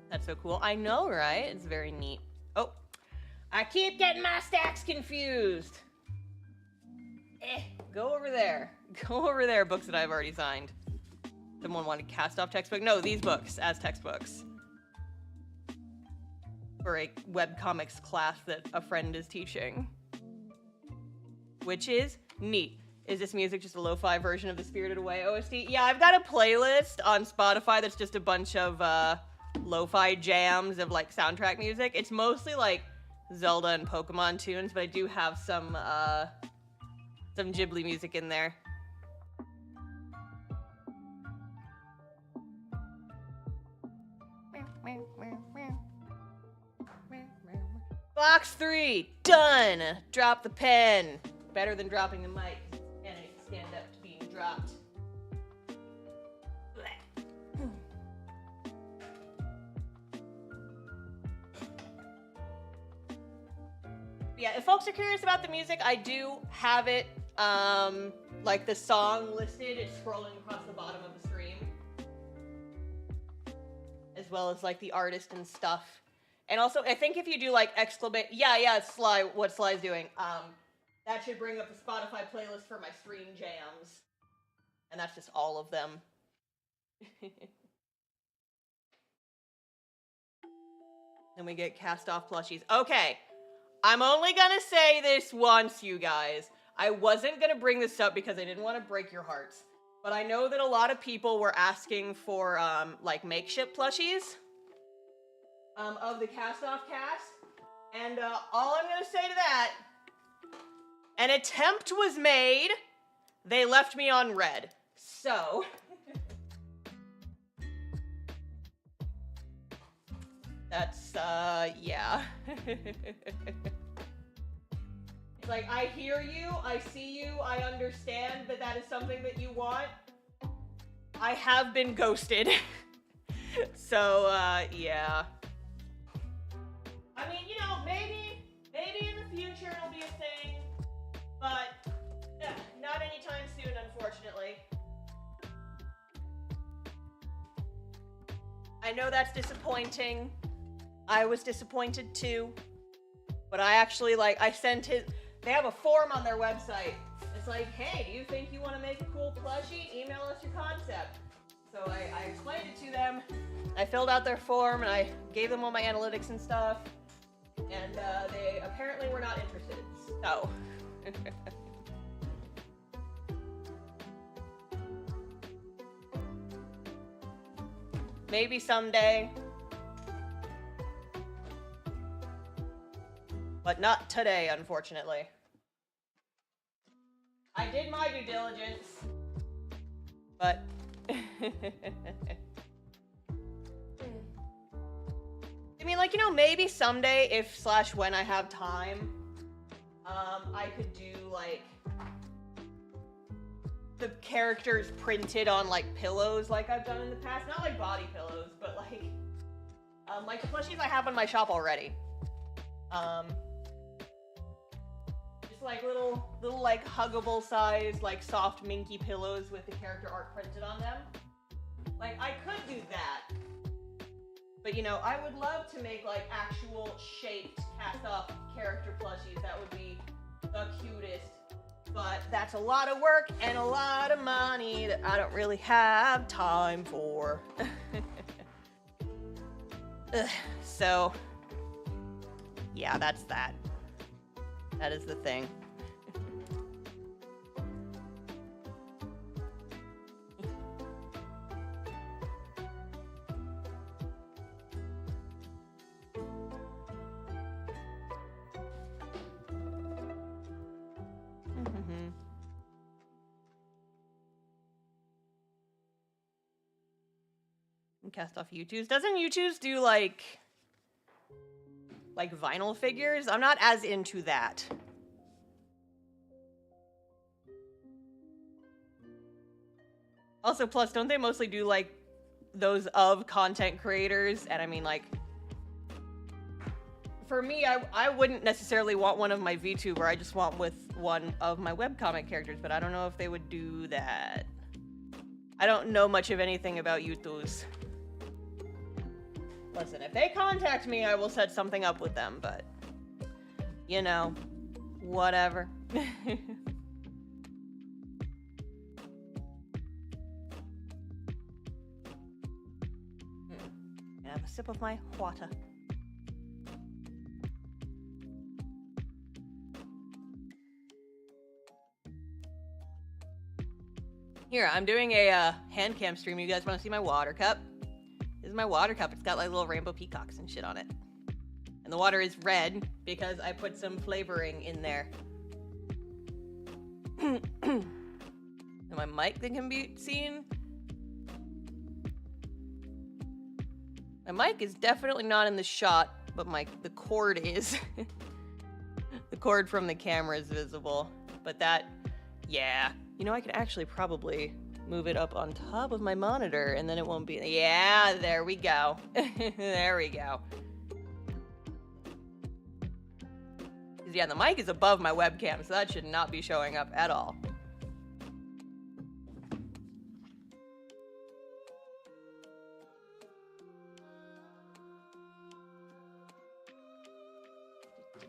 That's so cool. I know, right? It's very neat. Oh, I keep getting my stacks confused. Go over there. Go over there, books that I've already signed. Someone wanted cast-off textbook? No, these books as textbooks. For a webcomics class that a friend is teaching. Which is neat. Is this music just a lo-fi version of the Spirited Away OST? Yeah, I've got a playlist on Spotify that's just a bunch of, lo-fi jams of, like, soundtrack music. It's mostly, like, Zelda and Pokemon tunes, but I do have some Ghibli music in there. Box 3, done! Drop the pen. Better than dropping the mic, and it can stand up to being dropped. Yeah, if folks are curious about the music, I do have it, like the song listed. It's scrolling across the bottom of the stream. As well as like the artist and stuff. And also, I think if you do like exclamation, yeah, Sly, what Sly's doing, that should bring up the Spotify playlist for my stream jams. And that's just all of them. Then we get cast-off plushies. Okay. I'm only gonna say this once, you guys. I wasn't gonna bring this up because I didn't want to break your hearts. But I know that a lot of people were asking for, like, makeshift plushies. Of the cast-off cast. And, all I'm gonna say to that, an attempt was made. They left me on red. So... That's, yeah. It's like, I hear you, I see you, I understand that that is something that you want. I have been ghosted. So, yeah. I mean, you know, maybe in the future it'll be a thing, but not anytime soon, unfortunately. I know that's disappointing. I was disappointed too, but I actually, like, I sent it, they have a form on their website. It's like, hey, do you think you want to make a cool plushie? Email us your concept. So I explained it to them, I filled out their form, and I gave them all my analytics and stuff, and they apparently were not interested, so. Maybe someday. But not today, unfortunately. I did my due diligence, but... I mean, like, you know, maybe someday, if/when I have time, I could do, like, the characters printed on, like, pillows like I've done in the past. Not, like, body pillows, but, like the plushies I have in my shop already. Just, like, little, like, huggable size, like, soft, minky pillows with the character art printed on them. Like, I could do that. But, you know, I would love to make, like, actual shaped, cast-off character plushies. That would be the cutest. But that's a lot of work and a lot of money that I don't really have time for. So, yeah, that's that. That is the thing. cast off YouTube's. Doesn't YouTube's do like vinyl figures? I'm not as into that. Also, plus, don't they mostly do like those of content creators? And I mean, like, for me, I wouldn't necessarily want one of my VTuber. I just want with one of my webcomic characters, but I don't know if they would do that. I don't know much of anything about YouTubes. Listen, if they contact me, I will set something up with them, but, you know, whatever. Have a sip of my water. Here, I'm doing a Handcam stream. You guys want to see my water cup? This is my water cup. It's got like little rainbow peacocks and shit on it. And the water is red because I put some flavoring in there. And my mic that can be seen. My mic is definitely not in the shot, but the cord is. The cord from the camera is visible. But that, yeah. You know, I could actually probably move it up on top of my monitor and then it won't be, yeah, there we go. There we go. Yeah, the mic is above my webcam, so that should not be showing up at all.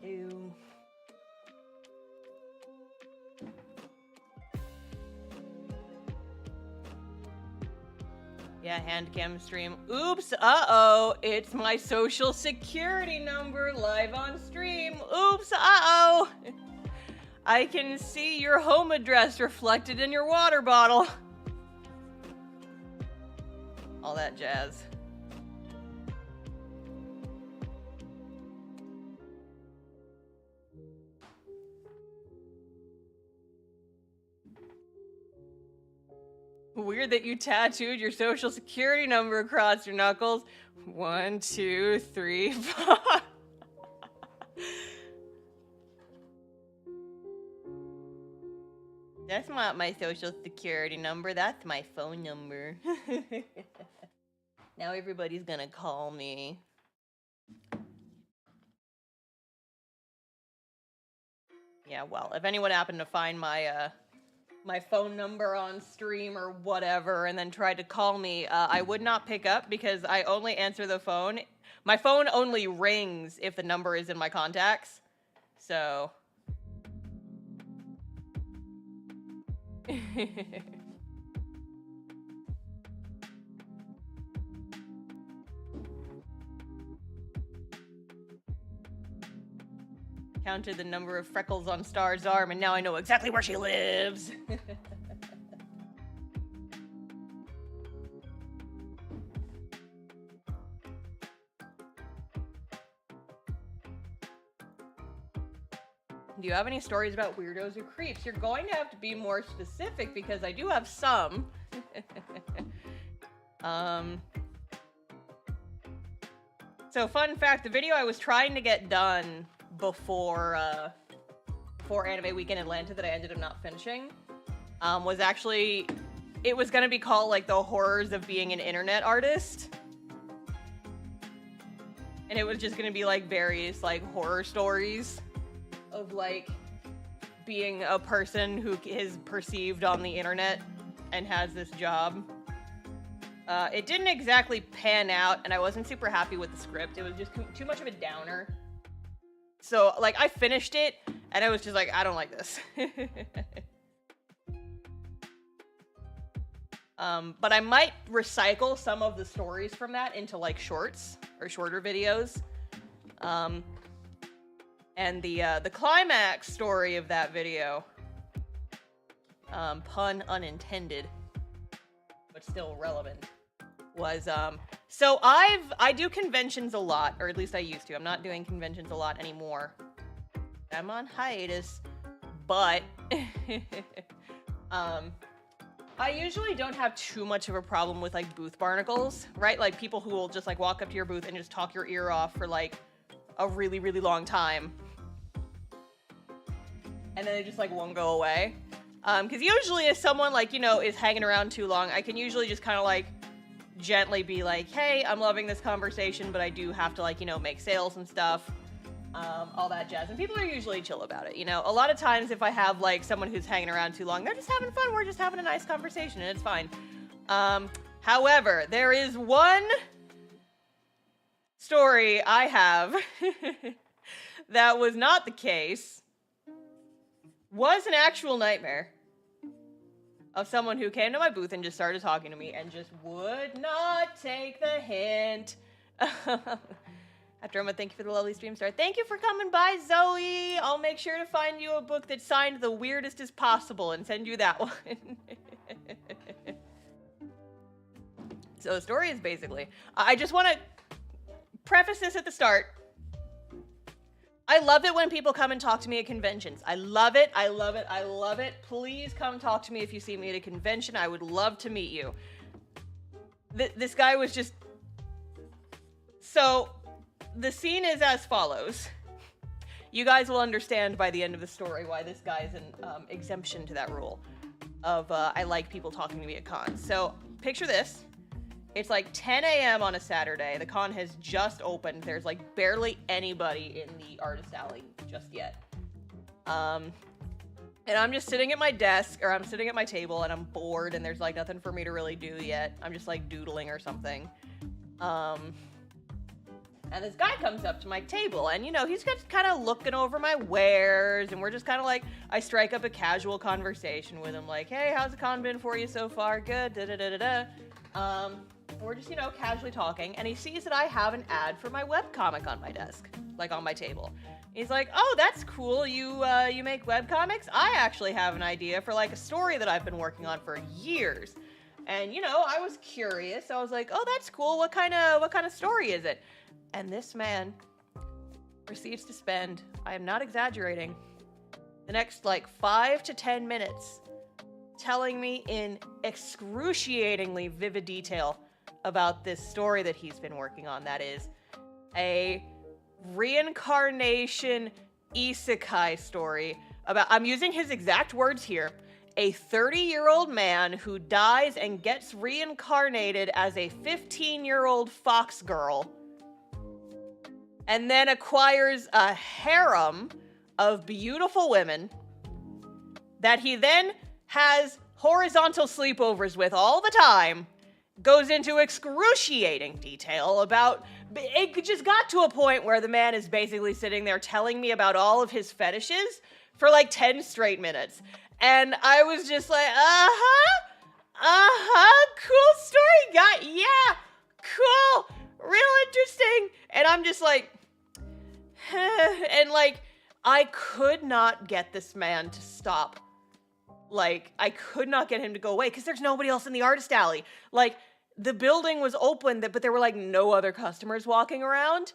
Ew. Yeah, Handcam stream. Oops, uh-oh. It's my social security number live on stream. Oops, uh-oh. I can see your home address reflected in your water bottle. All that jazz. Weird that you tattooed your social security number across your knuckles. 1, 2, 3, 4. That's not my social security number. That's my phone number. Now everybody's gonna call me. Yeah, well, if anyone happened to find my my phone number on stream or whatever and then tried to call me, I would not pick up because I only answer the phone. My phone only rings if the number is in my contacts. So. Counted the number of freckles on Star's arm, and now I know exactly where she lives. Do you have any stories about weirdos or creeps? You're going to have to be more specific because I do have some. So fun fact, the video I was trying to get done before Anime Week in Atlanta that I ended up not finishing, was actually, it was gonna be called like the horrors of being an internet artist. And it was just gonna be like various like horror stories of like being a person who is perceived on the internet and has this job. It didn't exactly pan out and I wasn't super happy with the script. It was just too much of a downer. So, like, I finished it, and I was just like, I don't like this. But I might recycle some of the stories from that into, like, shorts, or shorter videos. And the climax story of that video, pun unintended, but still relevant, was, so I do conventions a lot, or at least I used to. I'm not doing conventions a lot anymore. I'm on hiatus, but I usually don't have too much of a problem with like booth barnacles, right? Like people who will just like walk up to your booth and just talk your ear off for like a really, really long time. And then they just like won't go away. Because usually if someone like, you know, is hanging around too long, I can usually just kind of like gently be like, hey, I'm loving this conversation, but I do have to like, you know, make sales and stuff. All that jazz. And people are usually chill about it, you know? A lot of times if I have, like, someone who's hanging around too long, they're just having fun. We're just having a nice conversation, and it's fine. However, there is one story I have that was not the case, was an actual nightmare of someone who came to my booth and just started talking to me and just would not take the hint. After Emma, thank you for the lovely stream star. Thank you for coming by, Zoe. I'll make sure to find you a book that's signed the weirdest as possible and send you that one. So the story is basically, I just want to preface this at the start. I love it when people come and talk to me at conventions. I love it. I love it. I love it. Please come talk to me if you see me at a convention. I would love to meet you. This guy was just... So... The scene is as follows. You guys will understand by the end of the story why this guy is an exemption to that rule of I like people talking to me at cons. So picture this. It's like 10 a.m. on a Saturday. The con has just opened. There's like barely anybody in the artist alley just yet. And I'm just sitting at my desk, or I'm sitting at my table, and I'm bored, and there's like nothing for me to really do yet. I'm just like doodling or something. And this guy comes up to my table, and, you know, he's just kind of looking over my wares, and we're just kind of like, I strike up a casual conversation with him, like, hey, how's the con been for you so far? Good, da-da-da-da-da. We're just, you know, casually talking, and he sees that I have an ad for my webcomic on my desk, like on my table. He's like, oh, that's cool, you make webcomics? I actually have an idea for, like, a story that I've been working on for years. And, you know, I was curious. I was like, oh, that's cool, what kind of story is it? And this man proceeds to spend, I am not exaggerating, the next like 5 to 10 minutes telling me in excruciatingly vivid detail about this story that he's been working on. That is a reincarnation isekai story about, I'm using his exact words here, a 30-year-old man who dies and gets reincarnated as a 15-year-old fox girl, and then acquires a harem of beautiful women that he then has horizontal sleepovers with all the time, goes into excruciating detail about... It just got to a point where the man is basically sitting there telling me about all of his fetishes for like 10 straight minutes. And I was just like, cool story, guy, yeah, cool, real interesting. And I'm just like... And, like, I could not get this man to stop. Like, I could not get him to go away, because there's nobody else in the artist alley. Like, the building was open, but there were, like, no other customers walking around.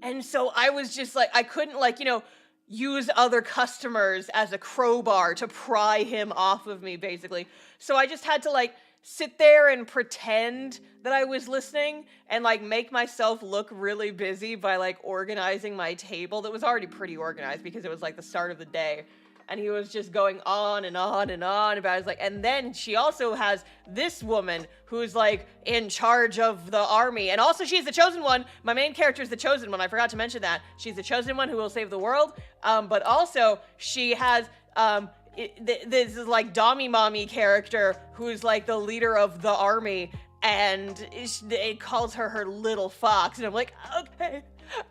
And so I was just, like, I couldn't, like, you know, use other customers as a crowbar to pry him off of me, basically. So I just had to, like, sit there and pretend that I was listening and like make myself look really busy by like organizing my table that was already pretty organized because it was like the start of the day. And he was just going on and on and on about it. Like, and then she also has this woman who's like in charge of the army. And also she's the chosen one. My main character is the chosen one. I forgot to mention that. She's the chosen one who will save the world. But also she has, this is like Dommy Mommy character who's like the leader of the army, and it calls her little fox, and I'm like,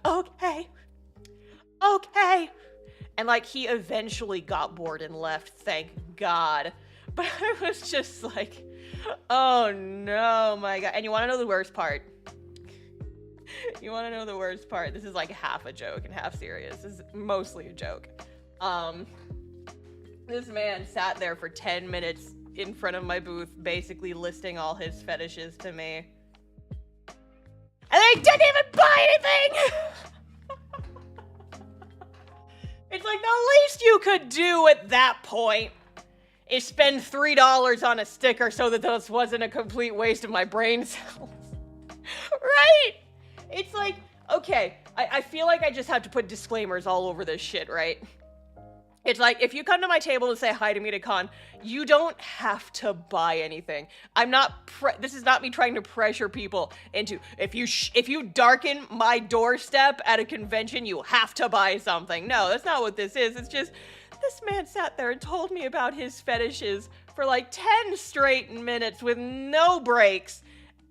okay. And like he eventually got bored and left, thank God. But I was just like, oh no, my God. And you want to know the worst part? This is like half a joke and half serious. This is mostly a joke. This man sat there for 10 minutes in front of my booth, basically listing all his fetishes to me. And they didn't even buy anything! It's like the least you could do at that point is spend $3 on a sticker so that this wasn't a complete waste of my brain cells. Right? It's like, okay, I feel like I just have to put disclaimers all over this shit, right? It's like, if you come to my table and say hi to me to con, you don't have to buy anything. I'm not, this is not me trying to pressure people into, if you darken my doorstep at a convention, you have to buy something. No, that's not what this is. It's just, this man sat there and told me about his fetishes for like 10 straight minutes with no breaks,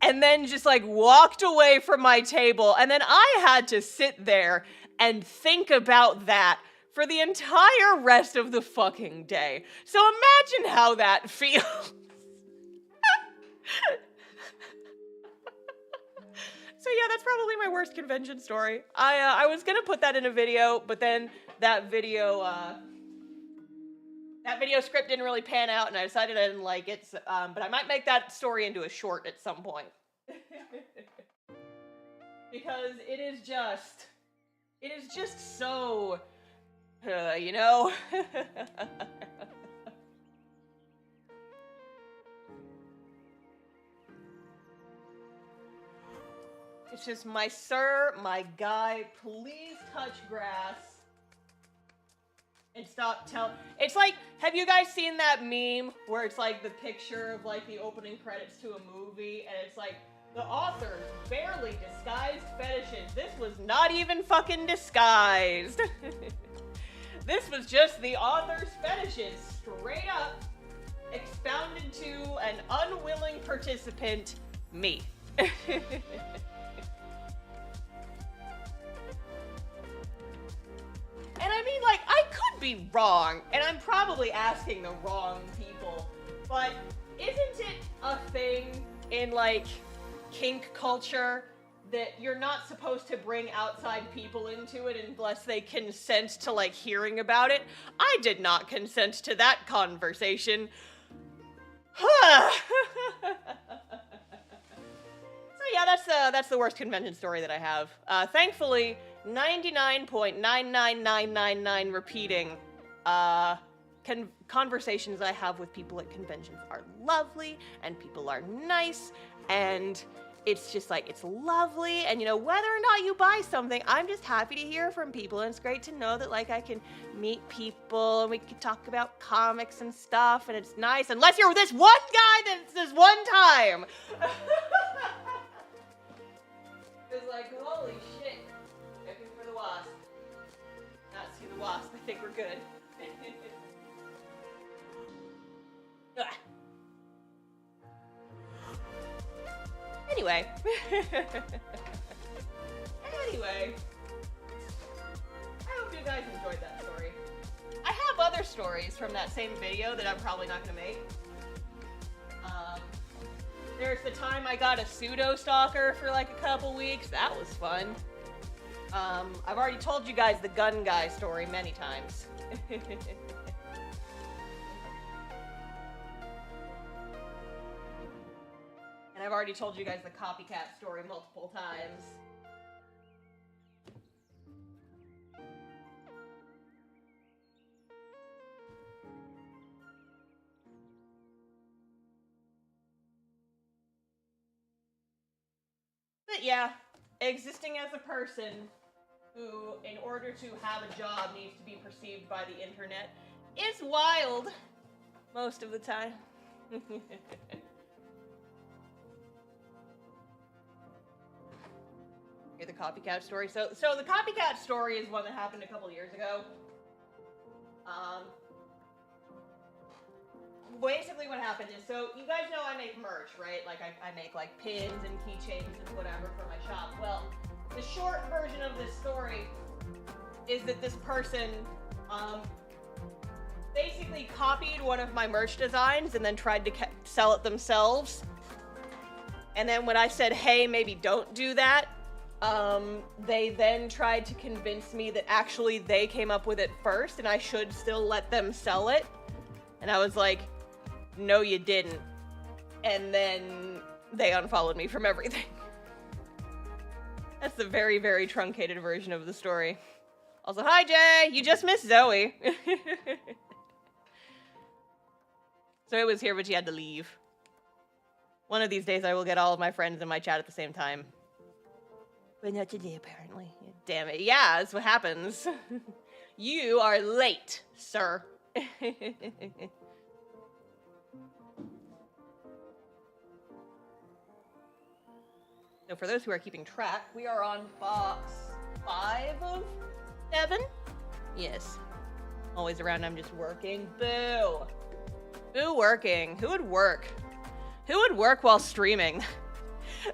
and then just like walked away from my table, and then I had to sit there and think about that for the entire rest of the fucking day. So imagine how that feels. So yeah, that's probably my worst convention story. I was gonna put that in a video, but then that video script didn't really pan out, and I decided I didn't like it. So, but I might make that story into a short at some point. Because it is just so... you know? It's just, my sir, my guy, please touch grass and stop it's like, have you guys seen that meme where it's like the picture of like the opening credits to a movie, and it's like, the author's barely disguised fetishes. This was not even fucking disguised. This was just the author's fetishes, straight up, expounded to an unwilling participant, me. And I mean, like, I could be wrong, and I'm probably asking the wrong people, but isn't it a thing in, like, kink culture that you're not supposed to bring outside people into it unless they consent to, like, hearing about it? I did not consent to that conversation. So yeah, that's the worst convention story that I have. Thankfully, 99.99999 repeating conversations I have with people at conventions are lovely, and people are nice, and it's just like, it's lovely, and you know, whether or not you buy something, I'm just happy to hear from people, and it's great to know that, like, I can meet people, and we can talk about comics and stuff, and it's nice, unless you're this one guy that's this one time. It's like, holy shit, looking for the wasp. Not see the wasp, I think we're good. Anyway. Anyway. I hope you guys enjoyed that story. I have other stories from that same video that I'm probably not gonna make. There's the time I got a pseudo-stalker for like a couple weeks. That was fun. I've already told you guys the gun guy story many times. And I've already told you guys the copycat story multiple times. But yeah, existing as a person who, in order to have a job, needs to be perceived by the internet is wild most of the time. Hear the copycat story? So the copycat story is one that happened a couple years ago. Basically what happened is, so you guys know I make merch, right? Like I make like pins and keychains and whatever for my shop. Well, the short version of this story is that this person basically copied one of my merch designs and then tried to sell it themselves. And then when I said, hey, maybe don't do that, they then tried to convince me that actually they came up with it first and I should still let them sell it. And I was like, no, you didn't. And then they unfollowed me from everything. That's the very, very truncated version of the story. Also, hi, Jay! You just missed Zoe. So it was here, but she had to leave. One of these days I will get all of my friends in my chat at the same time. But not today, apparently. Damn it. Yeah, that's what happens. You are late, sir. So for those who are keeping track, we are on box 5 of 7. Yes. Always around, I'm just working. Boo. Boo working. Who would work? Who would work while streaming?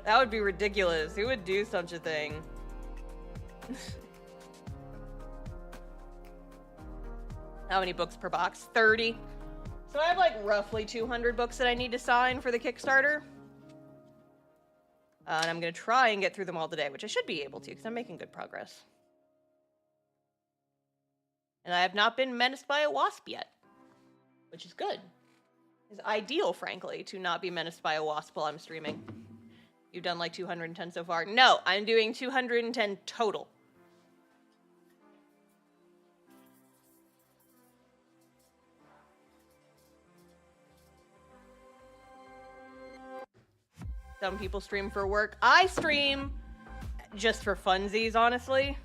That would be ridiculous. Who would do such a thing? How many books per box? 30. So I have like roughly 200 books that I need to sign for the Kickstarter. And I'm going to try and get through them all today, which I should be able to because I'm making good progress. And I have not been menaced by a wasp yet, which is good. It's ideal, frankly, to not be menaced by a wasp while I'm streaming. You've done like 210 so far. No, I'm doing 210 total. Some people stream for work. I stream just for funsies, honestly.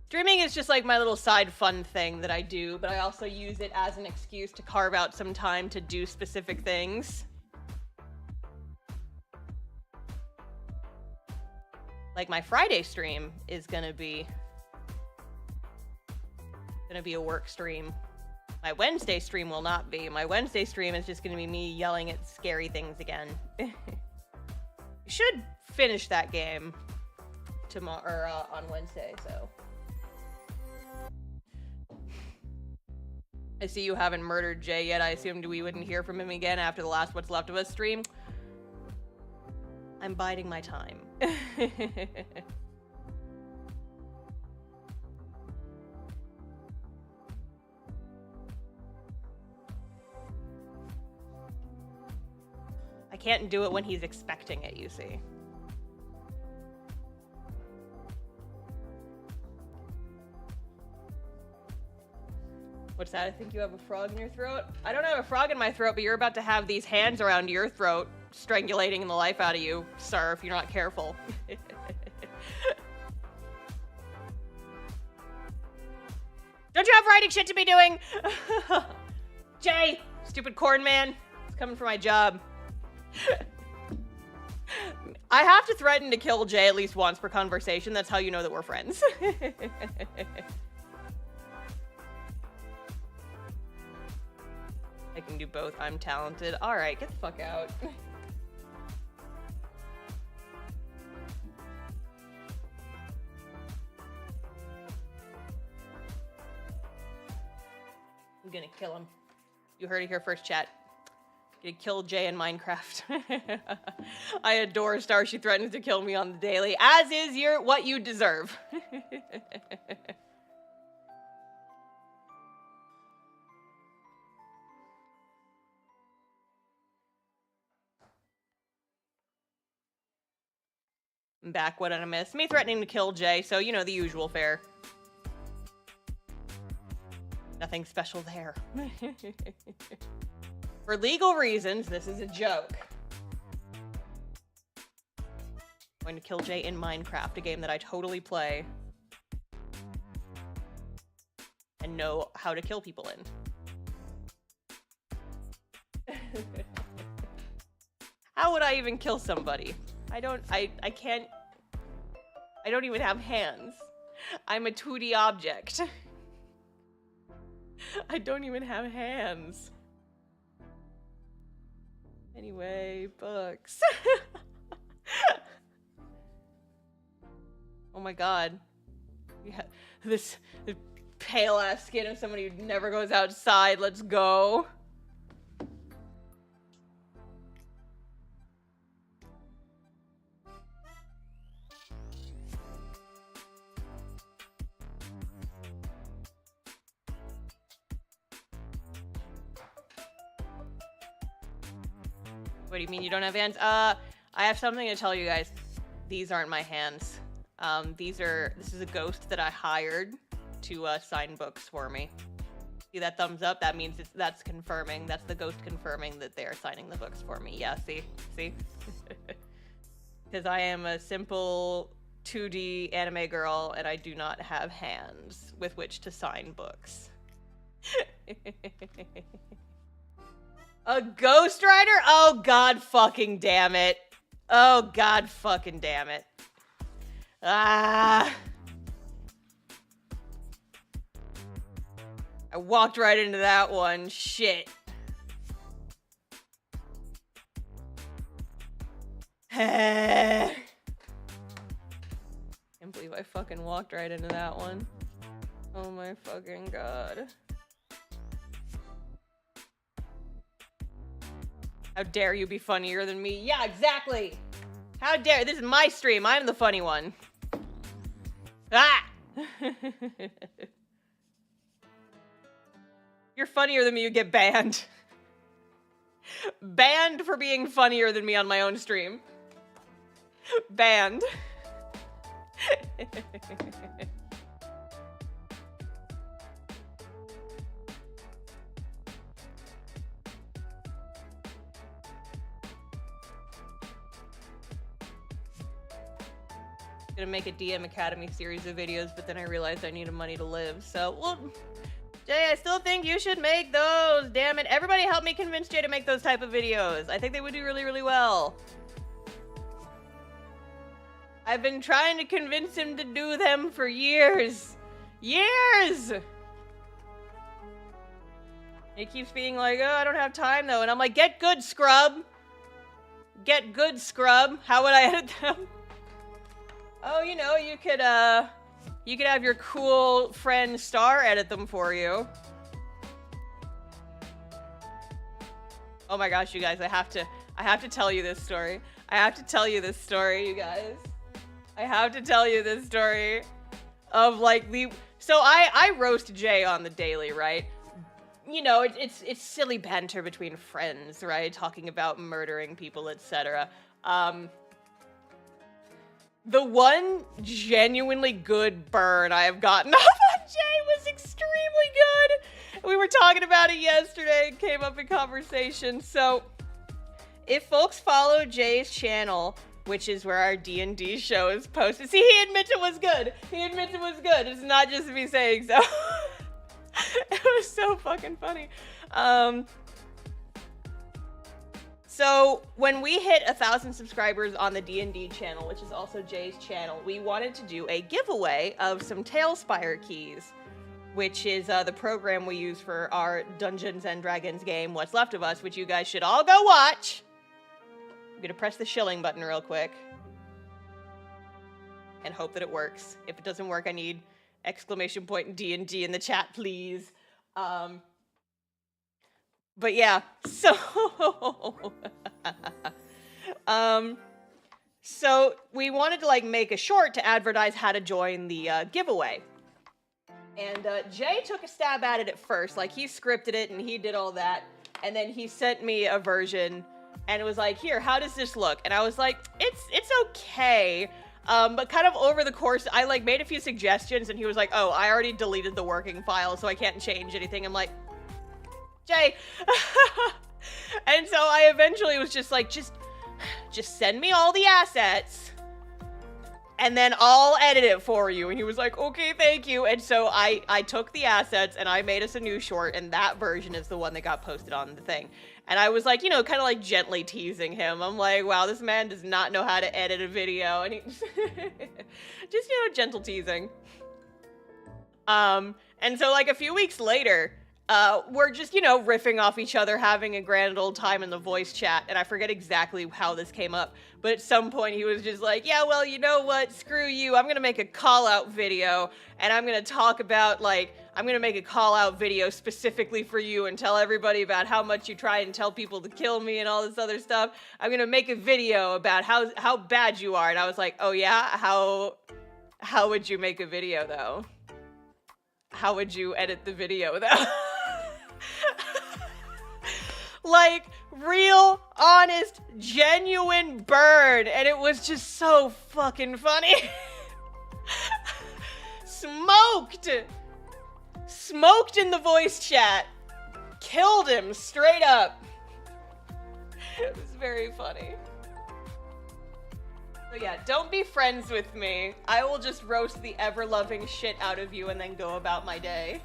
Streaming is just like my little side fun thing that I do, but I also use it as an excuse to carve out some time to do specific things. Like my Friday stream is gonna be a work stream. My Wednesday stream will not be. My Wednesday stream is just gonna be me yelling at scary things again. You should finish that game tomorrow or on Wednesday, so. I see you haven't murdered Jay yet. I assumed we wouldn't hear from him again after the last What's Left of Us stream. I'm biding my time. I can't do it when he's expecting it, you see. What's that? I think you have a frog in your throat? I don't have a frog in my throat, but you're about to have these hands around your throat, strangulating the life out of you, sir, if you're not careful. Don't you have writing shit to be doing? Jay, stupid corn man. It's coming for my job. I have to threaten to kill Jay at least once per conversation. That's how you know that we're friends. I can do both. I'm talented. Alright, get the fuck out. I'm gonna kill him. You heard it here first, chat. Gonna kill Jay in Minecraft. I adore Star. She threatens to kill me on the daily, as is what you deserve. I'm back. What did I miss? Me threatening to kill Jay, so you know the usual fare. Nothing special there. For legal reasons, this is a joke. I'm going to kill Jay in Minecraft, a game that I totally play and know how to kill people in. How would I even kill somebody? I don't even have hands. I'm a 2D object. I don't even have hands. Anyway, books. Oh my god. Yeah, this pale ass skin of somebody who never goes outside. Let's go. What do you mean you don't have hands? I have something to tell you guys. These aren't my hands. This is a ghost that I hired to sign books for me. See that thumbs up? That means that's confirming. That's the ghost confirming that they're signing the books for me. Yeah, see? Because I am a simple 2D anime girl, and I do not have hands with which to sign books. A Ghost Rider? Oh, god fucking damn it. Oh, god fucking damn it. Ah. I walked right into that one. Shit. Can't believe I fucking walked right into that one. Oh my fucking god. How dare you be funnier than me? Yeah, exactly! How dare— this is my stream, I'm the funny one. Ah! You're funnier than me, you get banned. Banned for being funnier than me on my own stream. Banned. Gonna make a DM Academy series of videos, but then I realized I needed money to live, so, well, Jay, I still think you should make those, damn it. Everybody help me convince Jay to make those type of videos. I think they would do really, really well. I've been trying to convince him to do them for years. Years! He keeps being like, oh, I don't have time though, and I'm like, get good, scrub. Get good, scrub. How would I edit them? Oh, you know, you could have your cool friend Star edit them for you. Oh my gosh, you guys, I have to tell you this story. I have to tell you this story, you guys. I have to tell you this story of like so I roast Jay on the daily, right? You know, it's silly banter between friends, right? Talking about murdering people, etc. The one genuinely good burn I have gotten off on Jay was extremely good. We were talking about it yesterday. It came up in conversation. So, if folks follow Jay's channel, which is where our D&D show is posted. See, he admits it was good. He admits it was good. It's not just me saying so. It was so fucking funny. So when we hit 1,000 subscribers on the D&D channel, which is also Jay's channel, we wanted to do a giveaway of some Tailspire keys, which is the program we use for our Dungeons & Dragons game, What's Left of Us, which you guys should all go watch. I'm gonna press the shilling button real quick and hope that it works. If it doesn't work, I need exclamation point and D&D in the chat, please. But yeah, so so we wanted to like make a short to advertise how to join the giveaway. And Jay took a stab at it at first, like he scripted it and he did all that, and then he sent me a version and it was like, here, how does this look? And I was like, it's okay. But kind of over the course, I like made a few suggestions and he was like, oh, I already deleted the working file, so I can't change anything. I'm like, Jay. And so I eventually was just like, just send me all the assets and then I'll edit it for you. And he was like, okay, thank you. And so I took the assets and I made us a new short, and that version is the one that got posted on the thing. And I was like, you know, kind of like gently teasing him. I'm like, wow, this man does not know how to edit a video. And he just, you know, gentle teasing. And so like a few weeks later, we're just, you know, riffing off each other, having a grand old time in the voice chat, and I forget exactly how this came up, but at some point he was just like, yeah, well, you know what, screw you, I'm gonna make a call-out video, and I'm gonna talk about, like, I'm gonna make a call-out video specifically for you and tell everybody about how much you try and tell people to kill me and all this other stuff. I'm gonna make a video about how bad you are, and I was like, oh yeah, how would you make a video, though? How would you edit the video, though? Like, real, honest, genuine burn, and it was just so fucking funny. Smoked! Smoked in the voice chat. Killed him straight up. It was very funny. So yeah, don't be friends with me. I will just roast the ever-loving shit out of you and then go about my day.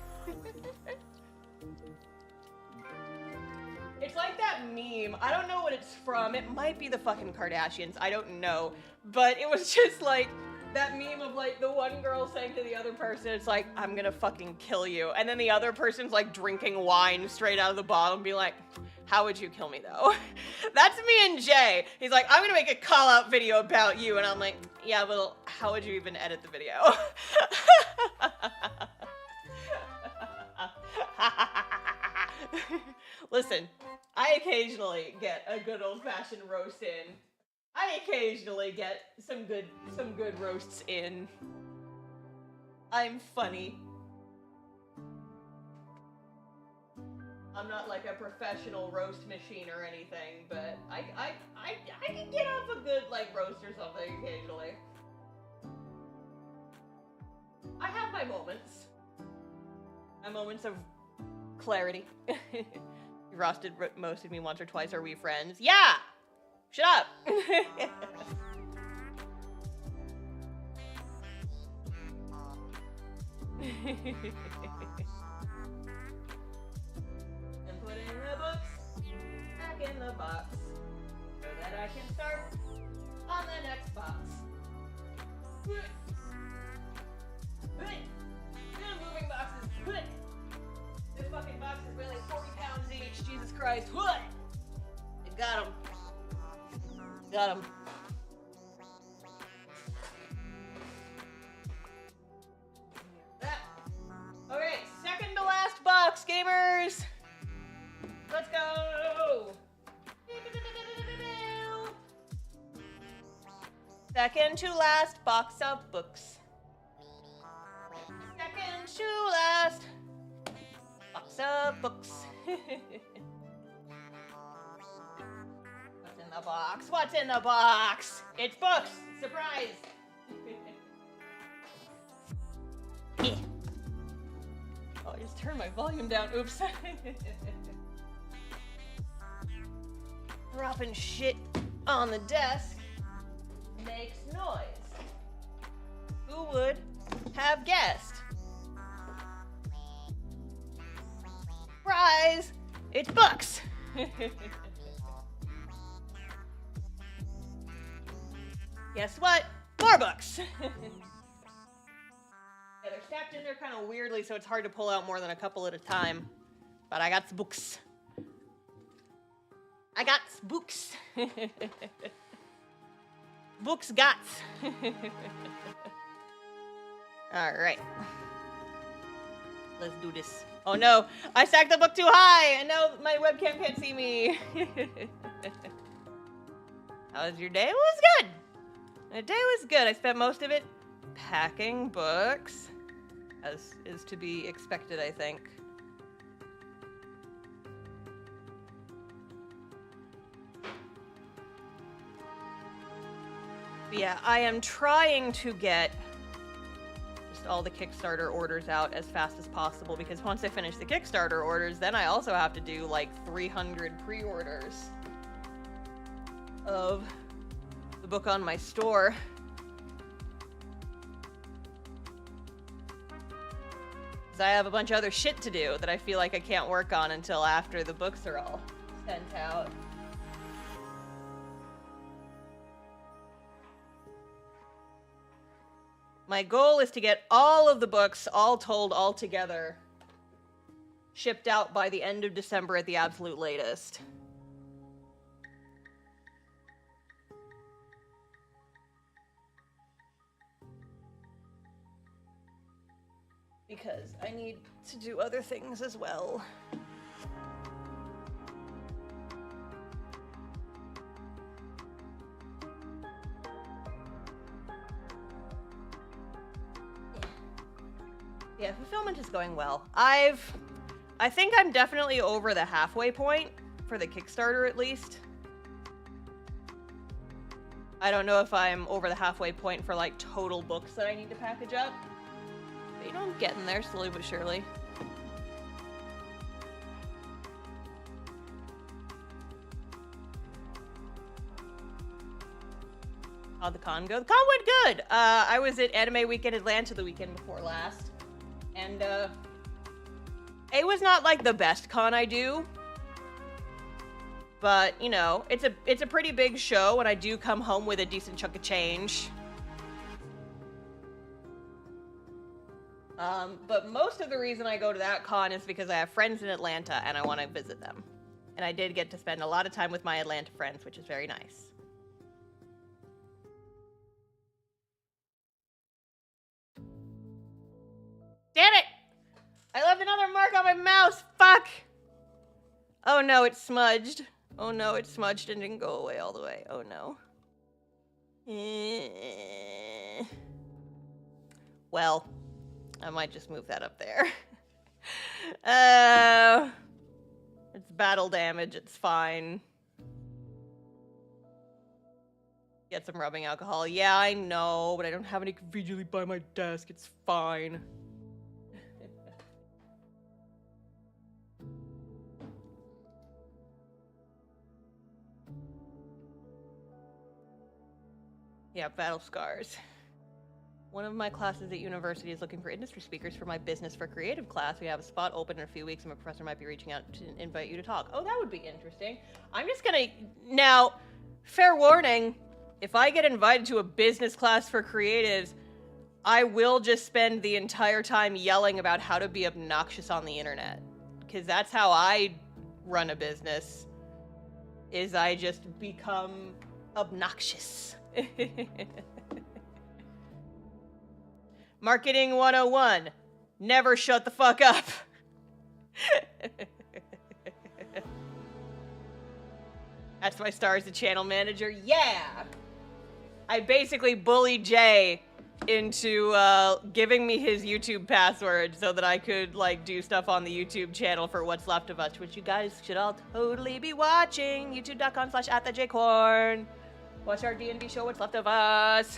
It's like that meme. I don't know what it's from. It might be the fucking Kardashians. I don't know. But it was just like that meme of like the one girl saying to the other person, it's like, I'm gonna fucking kill you. And then the other person's like drinking wine straight out of the bottle and be like, how would you kill me though? That's me and Jay. He's like, I'm gonna make a call out video about you. And I'm like, yeah, well, how would you even edit the video? Listen, I occasionally get a good old-fashioned roast in. I occasionally get some good roasts in. I'm funny. I'm not like a professional roast machine or anything, but I can get off a good like roast or something occasionally. I have my moments. My moments of clarity. You roasted me once or twice. Are we friends? Yeah! Shut up! And putting the books back in the box so that I can start on the next box. Moving boxes. This fucking box is really 40 pounds each. Jesus Christ. What? You got him. Got him. That. Okay, second to last box, gamers. Let's go. Second to last box of books. Second to last box of books. What's in the box? What's in the box? It's books! Surprise! Yeah. Oh, I just turned my volume down. Oops. Dropping shit on the desk makes noise. Who would have guessed? Surprise! It's books! Guess what? More books! Yeah, they're stacked in there kind of weirdly, so it's hard to pull out more than a couple at a time. But I got books. I got books. Books gots. Alright. Let's do this. Oh no, I stacked the book too high, and now my webcam can't see me. How was your day? It was good. My day was good. I spent most of it packing books, as is to be expected, I think. But yeah, I am trying to get all the Kickstarter orders out as fast as possible, because once I finish the Kickstarter orders, then I also have to do like 300 pre-orders of the book on my store. Because I have a bunch of other shit to do that I feel like I can't work on until after the books are all sent out. My goal is to get all of the books, all told, all together, shipped out by the end of December at the absolute latest. Because I need to do other things as well. Yeah, fulfillment is going well. I think I'm definitely over the halfway point, for the Kickstarter at least. I don't know if I'm over the halfway point for like total books that I need to package up. But you know, I'm getting there slowly but surely. How'd the con go? The con went good. I was at Anime Weekend Atlanta the weekend before last. And, it was not, like, the best con I do. But, you know, it's a pretty big show, and I do come home with a decent chunk of change. But most of the reason I go to that con is because I have friends in Atlanta, and I want to visit them. And I did get to spend a lot of time with my Atlanta friends, which is very nice. Damn it! I left another mark on my mouse! Fuck! Oh no, it's smudged. Oh no, it's smudged and didn't go away all the way. Oh no. Well, I might just move that up there. It's battle damage, it's fine. Get some rubbing alcohol. Yeah, I know, but I don't have any conveniently by my desk. It's fine. Yeah, battle scars. One of my classes at university is looking for industry speakers for my business for creative class. We have a spot open in a few weeks and my professor might be reaching out to invite you to talk. Oh, that would be interesting. I'm just gonna... Now, fair warning, if I get invited to a business class for creatives, I will just spend the entire time yelling about how to be obnoxious on the internet. Because that's how I run a business, is I just become obnoxious. Marketing 101. Never shut the fuck up. That's my star as the channel manager. Yeah! I basically bullied Jay into giving me his YouTube password so that I could like do stuff on the YouTube channel for What's Left of Us, which you guys should all totally be watching. youtube.com/@theJcorn. Watch our D&D show, What's Left of Us.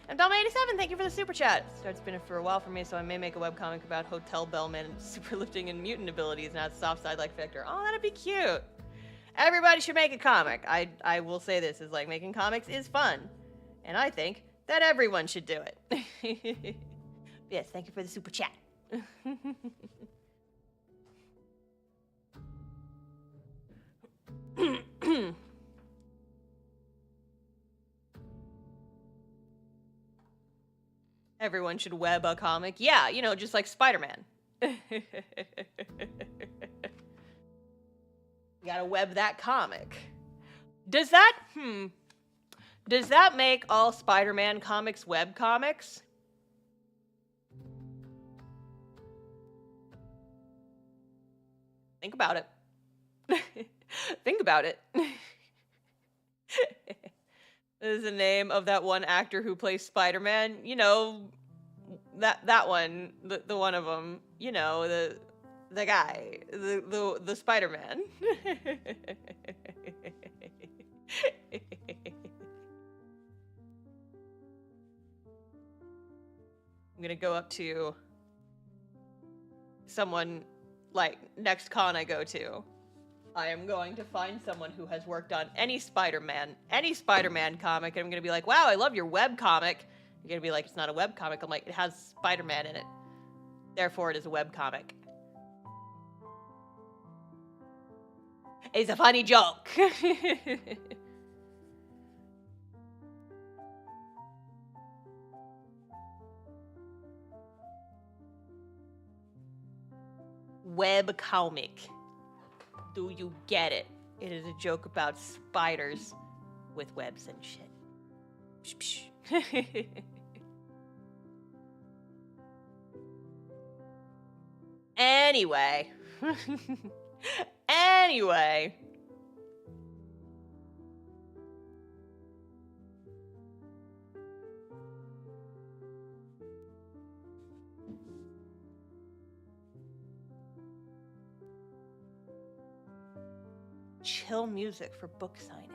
And Dalma87, thank you for the super chat. Started spinning for a while for me, so I may make a webcomic about hotel bellman and superlifting and mutant abilities, and have soft side like Victor. Oh, that'd be cute. Everybody should make a comic. I will say this, is like making comics is fun. And I think that everyone should do it. Yes, thank you for the super chat. Everyone should web a comic. Yeah, you know, just like Spider-Man. You gotta web that comic. Does that make all Spider-Man comics web comics? Think about it. Think about it. This is the name of that one actor who plays Spider-Man. You know, that one, the one of them. You know, the guy, the Spider-Man. I'm gonna go up to someone, like, next con I go to. I am going to find someone who has worked on any Spider-Man comic, and I'm gonna be like, wow, I love your web comic. You're gonna be like, it's not a web comic. I'm like, it has Spider-Man in it. Therefore, it is a web comic. It's a funny joke. Webcomic. Do you get it? It is a joke about spiders with webs and shit. Psh, psh. Anyway. Anyway. Chill music for book signing.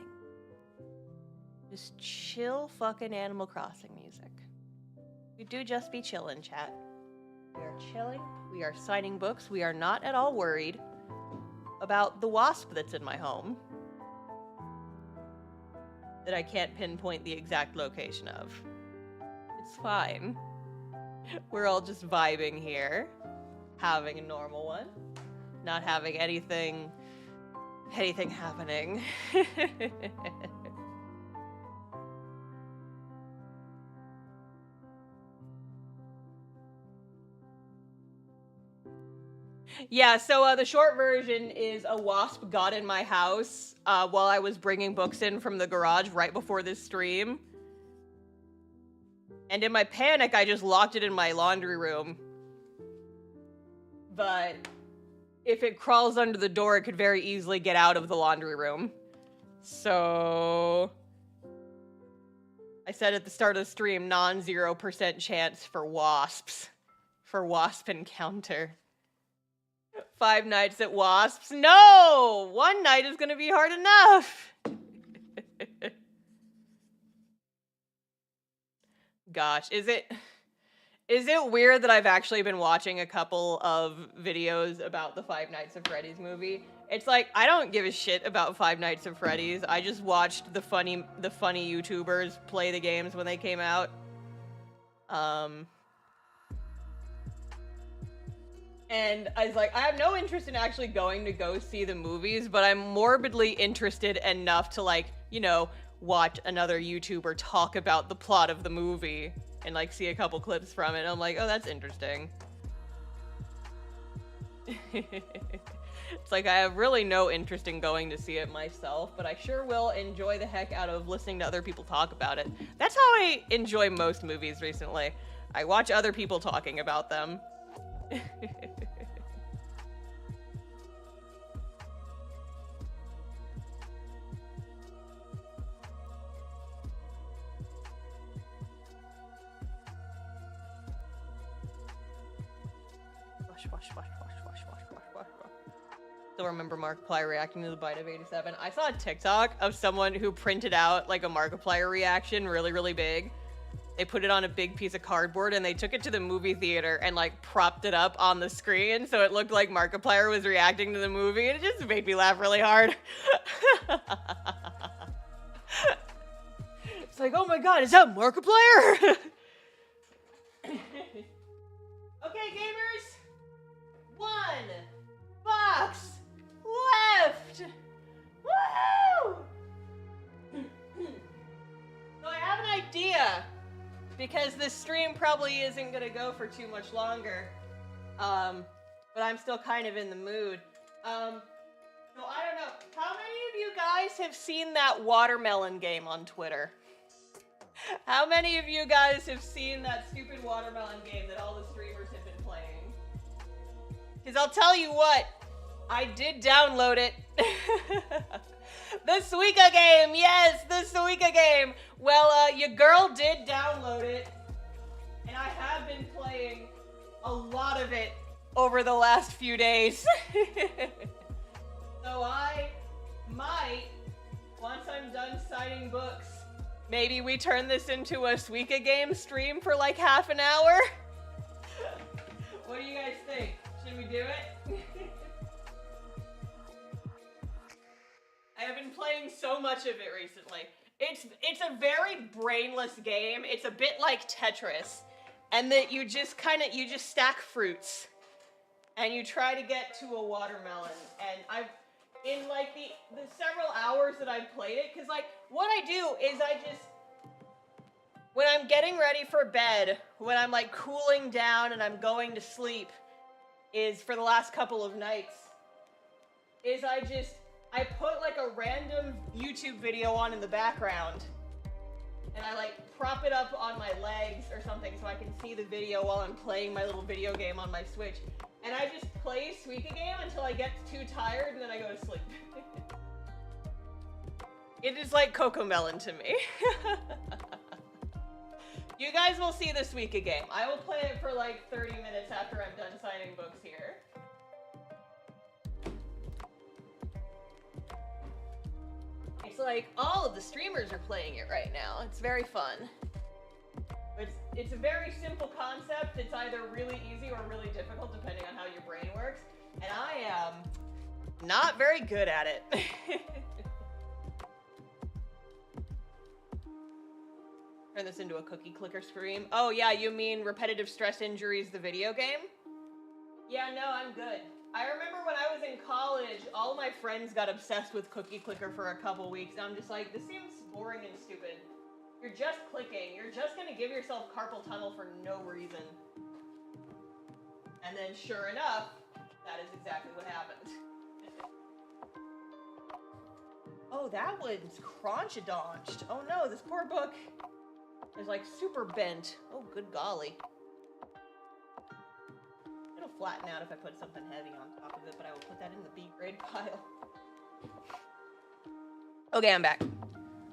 Just chill fucking Animal Crossing music. We do just be chillin', chat. We are chilling. We are signing books. We are not at all worried about the wasp that's in my home. that I can't pinpoint the exact location of. It's fine. We're all just vibing here, having a normal one, not having anything happening. Yeah, so the short version is a wasp got in my house while I was bringing books in from the garage right before this stream. And in my panic, I just locked it in my laundry room. But if it crawls under the door, it could very easily get out of the laundry room. So I said at the start of the stream, non-0% chance for wasps. For wasp encounter. 5 nights at wasps. No! 1 night is gonna be hard enough. Gosh, is it weird that I've actually been watching a couple of videos about the Five Nights at Freddy's movie? It's like, I don't give a shit about Five Nights at Freddy's. I just watched the funny YouTubers play the games when they came out. And I was like, I have no interest in actually going to go see the movies, but I'm morbidly interested enough to, like, you know, watch another YouTuber talk about the plot of the movie and, like, see a couple clips from it. And I'm like, oh, that's interesting. It's like, I have really no interest in going to see it myself, but I sure will enjoy the heck out of listening to other people talk about it. That's how I enjoy most movies recently. I watch other people talking about them. Still remember Markiplier reacting to the bite of 87. I saw a TikTok of someone who printed out like a Markiplier reaction really, really big. They put it on a big piece of cardboard and they took it to the movie theater and like propped it up on the screen so it looked like Markiplier was reacting to the movie, and it just made me laugh really hard. It's like, oh my god, is that Markiplier? Okay, gamers. 1 box left. Woohoo! So I have an idea, because this stream probably isn't gonna go for too much longer. But I'm still kind of in the mood. So I don't know. How many of you guys have seen that watermelon game on Twitter? How many of you guys have seen that stupid watermelon game that all the streamers have been playing? Because I'll tell you what, I did download it. The Suika game, yes, the Suika game. Well, your girl did download it, and I have been playing a lot of it over the last few days. So I might, once I'm done signing books, maybe we turn this into a Suika game stream for like half an hour? What do you guys think? Should we do it? I have been playing so much of it recently. It's a very brainless game. It's a bit like Tetris, and that you just stack fruits, and you try to get to a watermelon. And in like the several hours that I've played it, because like what I do is when I'm getting ready for bed, when I'm like cooling down and I'm going to sleep, is for the last couple of nights, is I put like a random YouTube video on in the background, and I like prop it up on my legs or something so I can see the video while I'm playing my little video game on my Switch. And I just play Suika game until I get too tired and then I go to sleep. It is like Cocomelon to me. You guys will see the Suika game. I will play it for like 30 minutes after I'm done signing books here. It's like all of the streamers are playing it right now. It's very fun. It's a very simple concept. It's either really easy or really difficult depending on how your brain works. And I am not very good at it. Turn this into a cookie clicker scream. Oh yeah, you mean Repetitive Stress Injuries, the video game? Yeah, no, I'm good. I remember when I was in college, all of my friends got obsessed with cookie clicker for a couple weeks, and I'm just like, this seems boring and stupid. You're just clicking. You're just gonna give yourself carpal tunnel for no reason. And then sure enough, that is exactly what happened. Oh, that one's crunch-a-donched. Oh no, this poor book is like super bent. Oh, good golly. It'll flatten out if I put something heavy on top of it, but I will put that in the B grade pile. Okay, I'm back.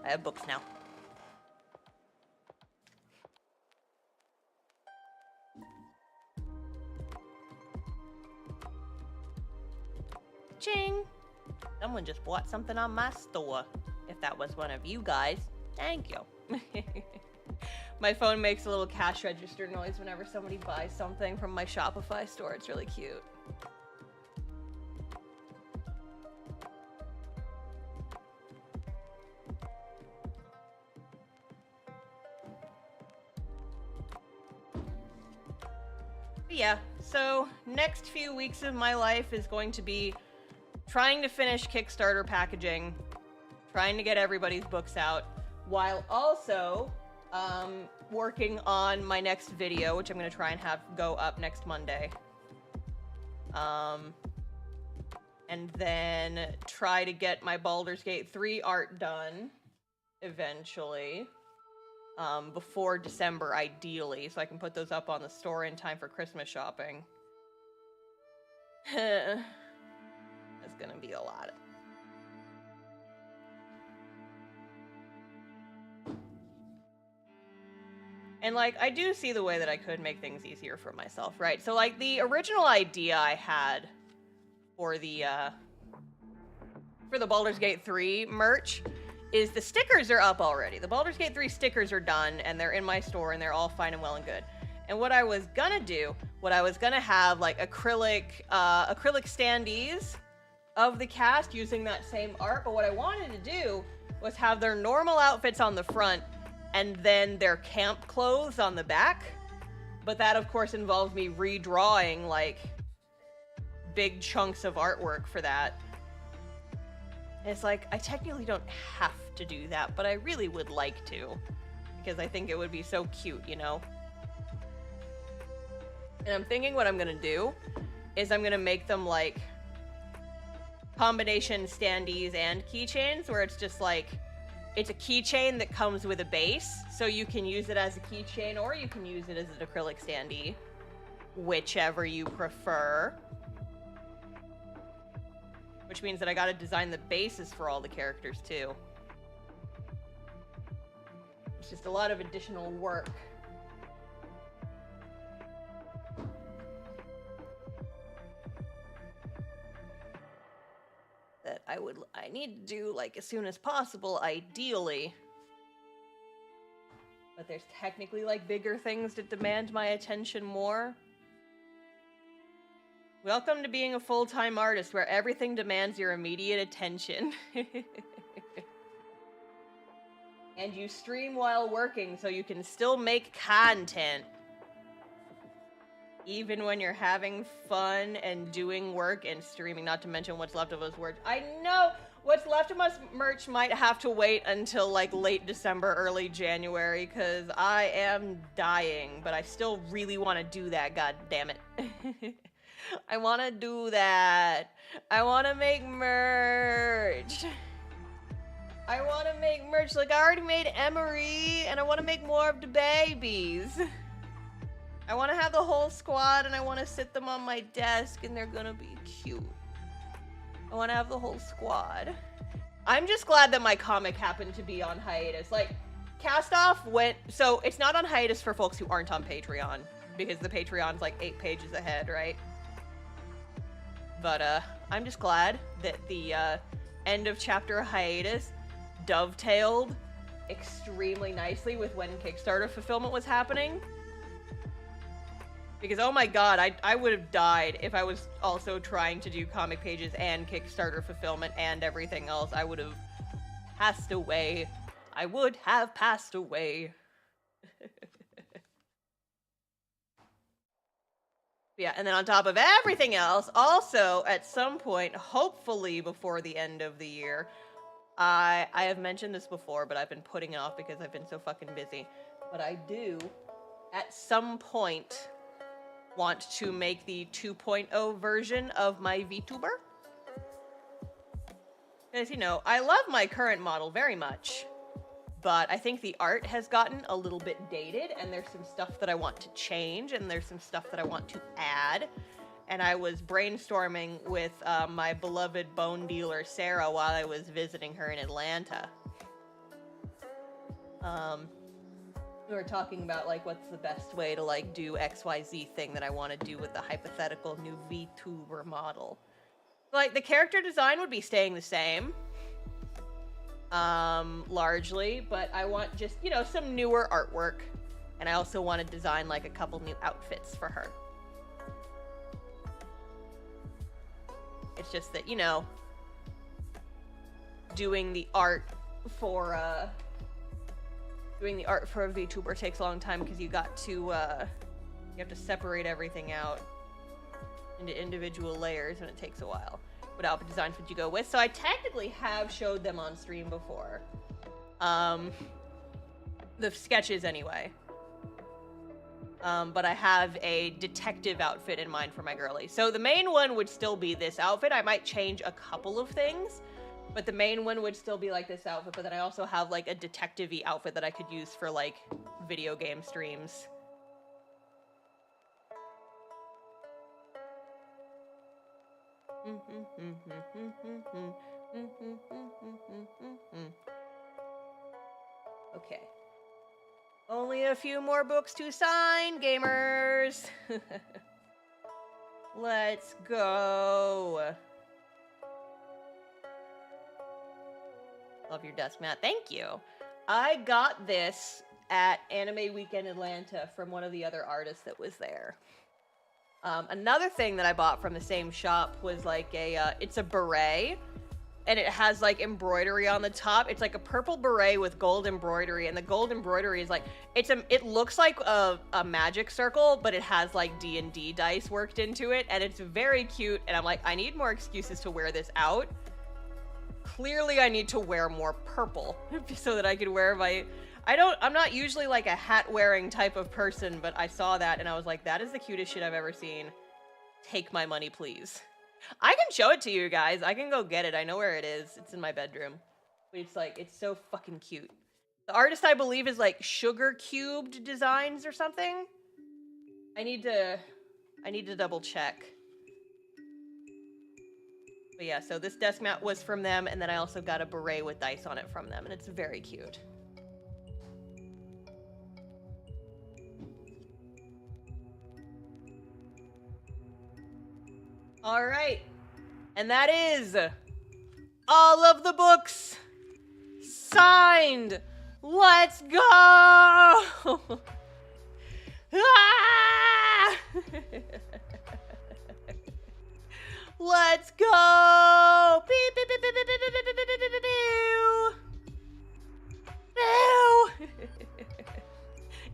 I have books now. Ching! Someone just bought something on my store. If that was one of you guys, thank you. My phone makes a little cash register noise whenever somebody buys something from my Shopify store. It's really cute. But yeah, so next few weeks of my life is going to be trying to finish Kickstarter packaging, trying to get everybody's books out, while also working on my next video, which I'm going to try and have go up next Monday. And then try to get my Baldur's Gate 3 art done eventually, before December ideally, so I can put those up on the store in time for Christmas shopping. That's gonna be a lot. And, like, I do see the way that I could make things easier for myself, right? So, like, the original idea I had for the Baldur's Gate 3 merch is the stickers are up already. The Baldur's Gate 3 stickers are done, and they're in my store, and they're all fine and well and good. And what I was gonna do, have, like, acrylic standees of the cast using that same art, but what I wanted to do was have their normal outfits on the front, and then their camp clothes on the back. But that, of course, involves me redrawing, like, big chunks of artwork for that. And it's like, I technically don't have to do that, but I really would like to. Because I think it would be so cute, you know? And I'm thinking what I'm gonna do is I'm gonna make them, like, combination standees and keychains, where it's just, like, it's a keychain that comes with a base, so you can use it as a keychain, or you can use it as an acrylic standee. Whichever you prefer. Which means that I gotta design the bases for all the characters, too. It's just a lot of additional work. That I need to do, like, as soon as possible, ideally. But there's technically, like, bigger things that demand my attention more. Welcome to being a full-time artist where everything demands your immediate attention. And you stream while working so you can still make content. Even when you're having fun and doing work and streaming, not to mention what's left of us work. I know! What's left of us merch might have to wait until, like, late December, early January, because I am dying, but I still really want to do that, god damn it. I want to do that. I want to make merch. I want to make merch. Like, I already made Emery, and I want to make more of the babies. I want to have the whole squad, and I want to sit them on my desk, and they're gonna be cute. I want to have the whole squad. I'm just glad that my comic happened to be on hiatus. Like, Cast Off went... So, it's not on hiatus for folks who aren't on Patreon, because the Patreon's, like, 8 pages ahead, right? But, I'm just glad that the, end of chapter hiatus dovetailed extremely nicely with when Kickstarter fulfillment was happening. Because, oh my god, I would have died if I was also trying to do comic pages and Kickstarter fulfillment and everything else. I would have passed away. I would have passed away. Yeah, and then on top of everything else, also at some point, hopefully before the end of the year, I have mentioned this before, but I've been putting it off because I've been so fucking busy. But I do, at some point, want to make the 2.0 version of my VTuber. Because, you know, I love my current model very much, but I think the art has gotten a little bit dated, and there's some stuff that I want to change, and there's some stuff that I want to add. And I was brainstorming with my beloved bone dealer, Sarah, while I was visiting her in Atlanta. We were talking about, like, what's the best way to, like, do XYZ thing that I want to do with the hypothetical new VTuber model. Like, the character design would be staying the same. Largely, but I want just, you know, some newer artwork. And I also want to design, like, a couple new outfits for her. It's just that, you know, doing the art for a VTuber takes a long time because you have to separate everything out into individual layers, and it takes a while. What outfit designs would you go with? So I technically have showed them on stream before. The sketches anyway. But I have a detective outfit in mind for my girly. So the main one would still be this outfit. I might change a couple of things, but the main one would still be like this outfit. But then I also have like a detective-y outfit that I could use for like video game streams. Okay. Only a few more books to sign, gamers. Let's go. Love your desk mat. Thank you. I got this at Anime Weekend Atlanta from one of the other artists that was there. Another thing that I bought from the same shop was like it's a beret, and it has like embroidery on the top. It's like a purple beret with gold embroidery, and the gold embroidery is like, it looks like a magic circle, but it has like D&D dice worked into it, and it's very cute, and I'm like, I need more excuses to wear this out. Clearly I need to wear more purple so that I could wear my... I'm not usually like a hat-wearing type of person, but I saw that and I was like, that is the cutest shit I've ever seen. Take my money, please. I can show it to you guys. I can go get it. I know where it is. It's in my bedroom. But it's like, it's so fucking cute. The artist, I believe, is like Sugar Cubed Designs or something. I need to double check. But yeah, so this desk mat was from them, and then I also got a beret with dice on it from them, and it's very cute. All right, and that is all of the books signed. Let's go! Ah! Let's go! Beep, beep, beep, beep, beep, beep, beep, beep, beep, beep, beep, beep.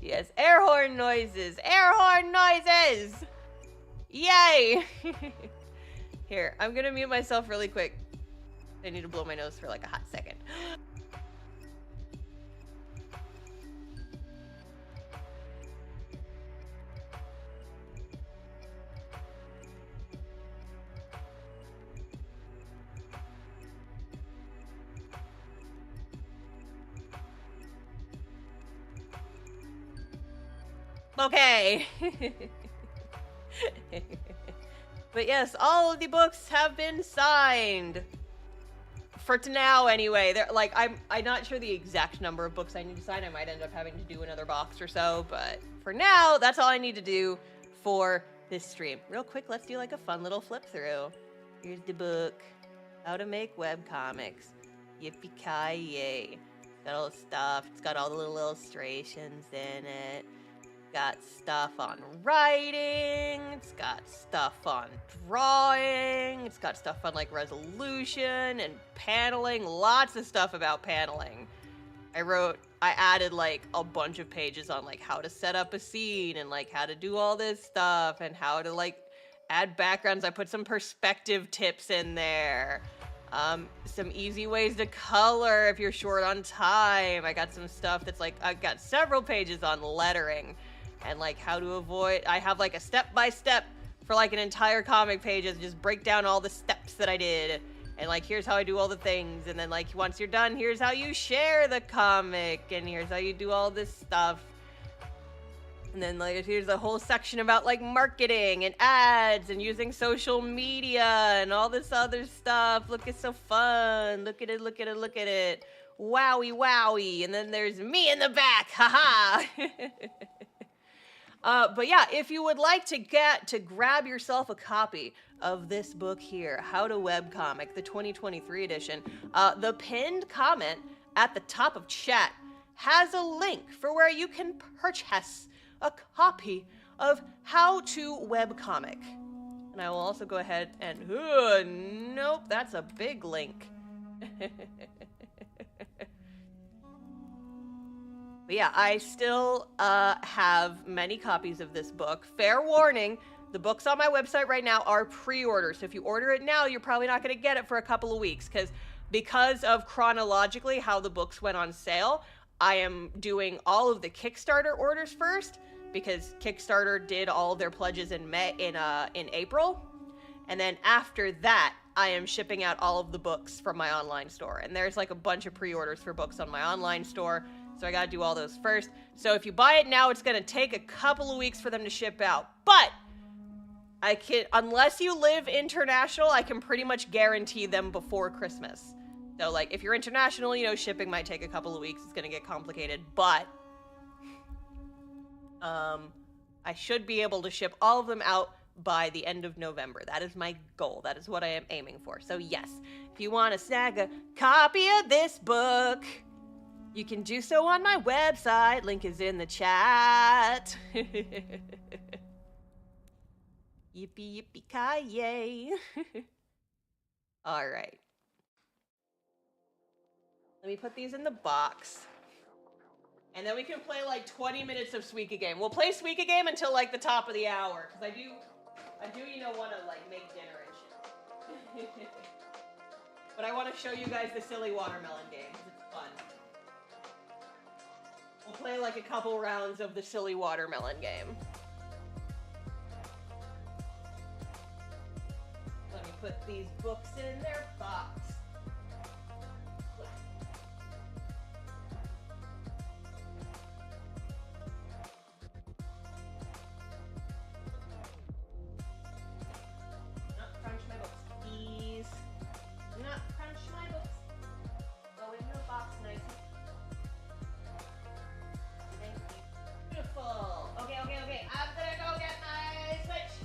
Yes, air horn noises. Air horn noises! Yay! Here, I'm gonna mute myself really quick. I need to blow my nose for like a hot second. Okay. But yes, all of the books have been signed. For now, anyway. They're like, I'm not sure the exact number of books I need to sign. I might end up having to do another box or so, but for now, that's all I need to do for this stream. Real quick, let's do like a fun little flip through. Here's the book. How to make webcomics. Yippee-ki-yay. Got all the stuff. It's got all the little illustrations in it. Got stuff on writing, it's got stuff on drawing, it's got stuff on like resolution and paneling, lots of stuff about paneling. I wrote I added like a bunch of pages on like how to set up a scene and like how to do all this stuff and how to like add backgrounds. I put some perspective tips in there. Some easy ways to color if you're short on time. I got some stuff that's like, I've got several pages on lettering and like how to avoid, I have like a step-by-step for like an entire comic page that just break down all the steps that I did. And like, here's how I do all the things. And then like, once you're done, here's how you share the comic. And here's how you do all this stuff. And then like, here's a whole section about like marketing and ads and using social media and all this other stuff. Look, it's so fun. Look at it, look at it, look at it. Wowie, wowie. And then there's me in the back. Haha. But yeah, if you would like to grab yourself a copy of this book here, How to Webcomic, the 2023 edition, the pinned comment at the top of chat has a link for where you can purchase a copy of How to Webcomic. And I will also go ahead and, nope, that's a big link. But yeah, I still have many copies of this book. Fair warning, the books on my website right now are pre-order. So if you order it now, you're probably not going to get it for a couple of weeks because of chronologically how the books went on sale. I am doing all of the Kickstarter orders first because Kickstarter did all of their pledges in April. And then after that, I am shipping out all of the books from my online store. And there's like a bunch of pre-orders for books on my online store. So I gotta do all those first. So if you buy it now, it's gonna take a couple of weeks for them to ship out. But I can, unless you live international, I can pretty much guarantee them before Christmas. So like if you're international, you know, shipping might take a couple of weeks. It's gonna get complicated, but I should be able to ship all of them out by the end of November. That is my goal. That is what I am aiming for. So yes, if you want to snag a copy of this book, you can do so on my website. Link is in the chat. Yippee yippee-ki-yay. All right. Let me put these in the box. And then we can play like 20 minutes of Spvwvky game. We'll play Spvwvky game until like the top of the hour. Because I do, you know, want to like make dinner and shit. But I want to show you guys the silly watermelon game. Because it's fun. We'll play like a couple rounds of the silly watermelon game. Let me put these books in their box. Not crunch my books, please. Do not crunch my books. Go in the box nice. Beautiful. Okay. I'm gonna go get my Switch.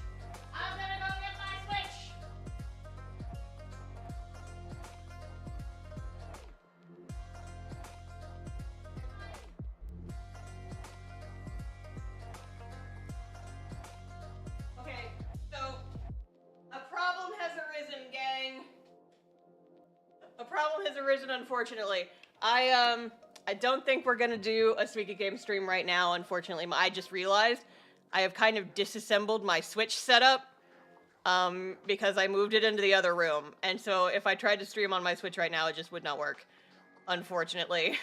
Okay, so a problem has arisen, gang. A problem has arisen, unfortunately. I don't think we're gonna do a Spvwvky game stream right now, unfortunately. I just realized I have kind of disassembled my Switch setup because I moved it into the other room. And so if I tried to stream on my Switch right now, it just would not work, unfortunately.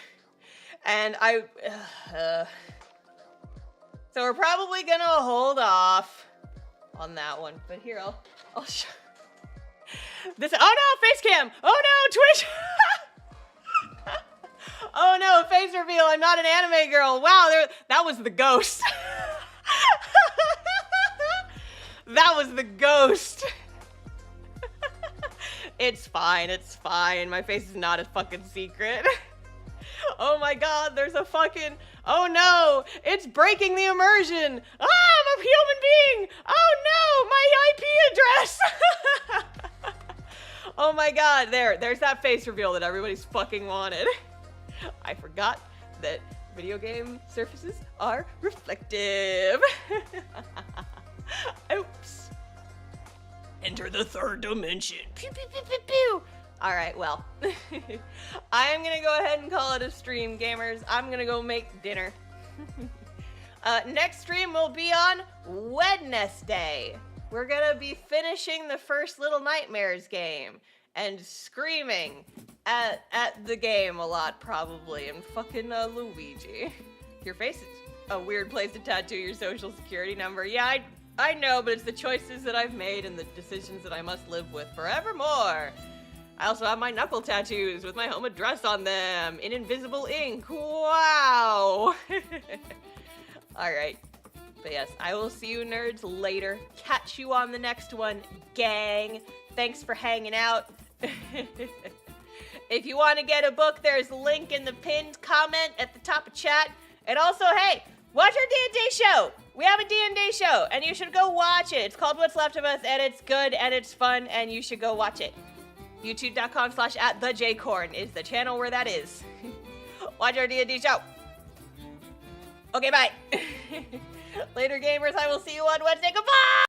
And so we're probably gonna hold off on that one. But here, I'll show this. Oh no, face cam! Oh no, Twitch! Oh no, face reveal, I'm not an anime girl. Wow, that was the ghost. That was the ghost. It's fine, it's fine. My face is not a fucking secret. Oh my god, there's a fucking... Oh no, it's breaking the immersion. Ah, I'm a human being. Oh no, my IP address. Oh my god, there's that face reveal that everybody's fucking wanted. I forgot that video game surfaces are reflective. Oops. Enter the third dimension. Pew, pew, pew, pew, pew. Alright, well. I'm gonna go ahead and call it a stream, gamers. I'm gonna go make dinner. Next stream will be on Wednesday. We're gonna be finishing the first Little Nightmares game and screaming at the game a lot, probably, and fucking Luigi. Your face is a weird place to tattoo your social security number. Yeah, I know, but it's the choices that I've made and the decisions that I must live with forevermore. I also have my knuckle tattoos with my home address on them in invisible ink. Wow! Alright. But yes, I will see you nerds later. Catch you on the next one, gang. Thanks for hanging out. If you want to get a book, there's a link in the pinned comment at the top of chat. And also, hey, watch our D&D show. We have a D&D show, and you should go watch it. It's called What's Left of Us, and it's good, and it's fun, and you should go watch it. YouTube.com/@thejcorn is the channel where that is. Watch our D&D show. Okay, bye. Later, gamers. I will see you on Wednesday. Goodbye!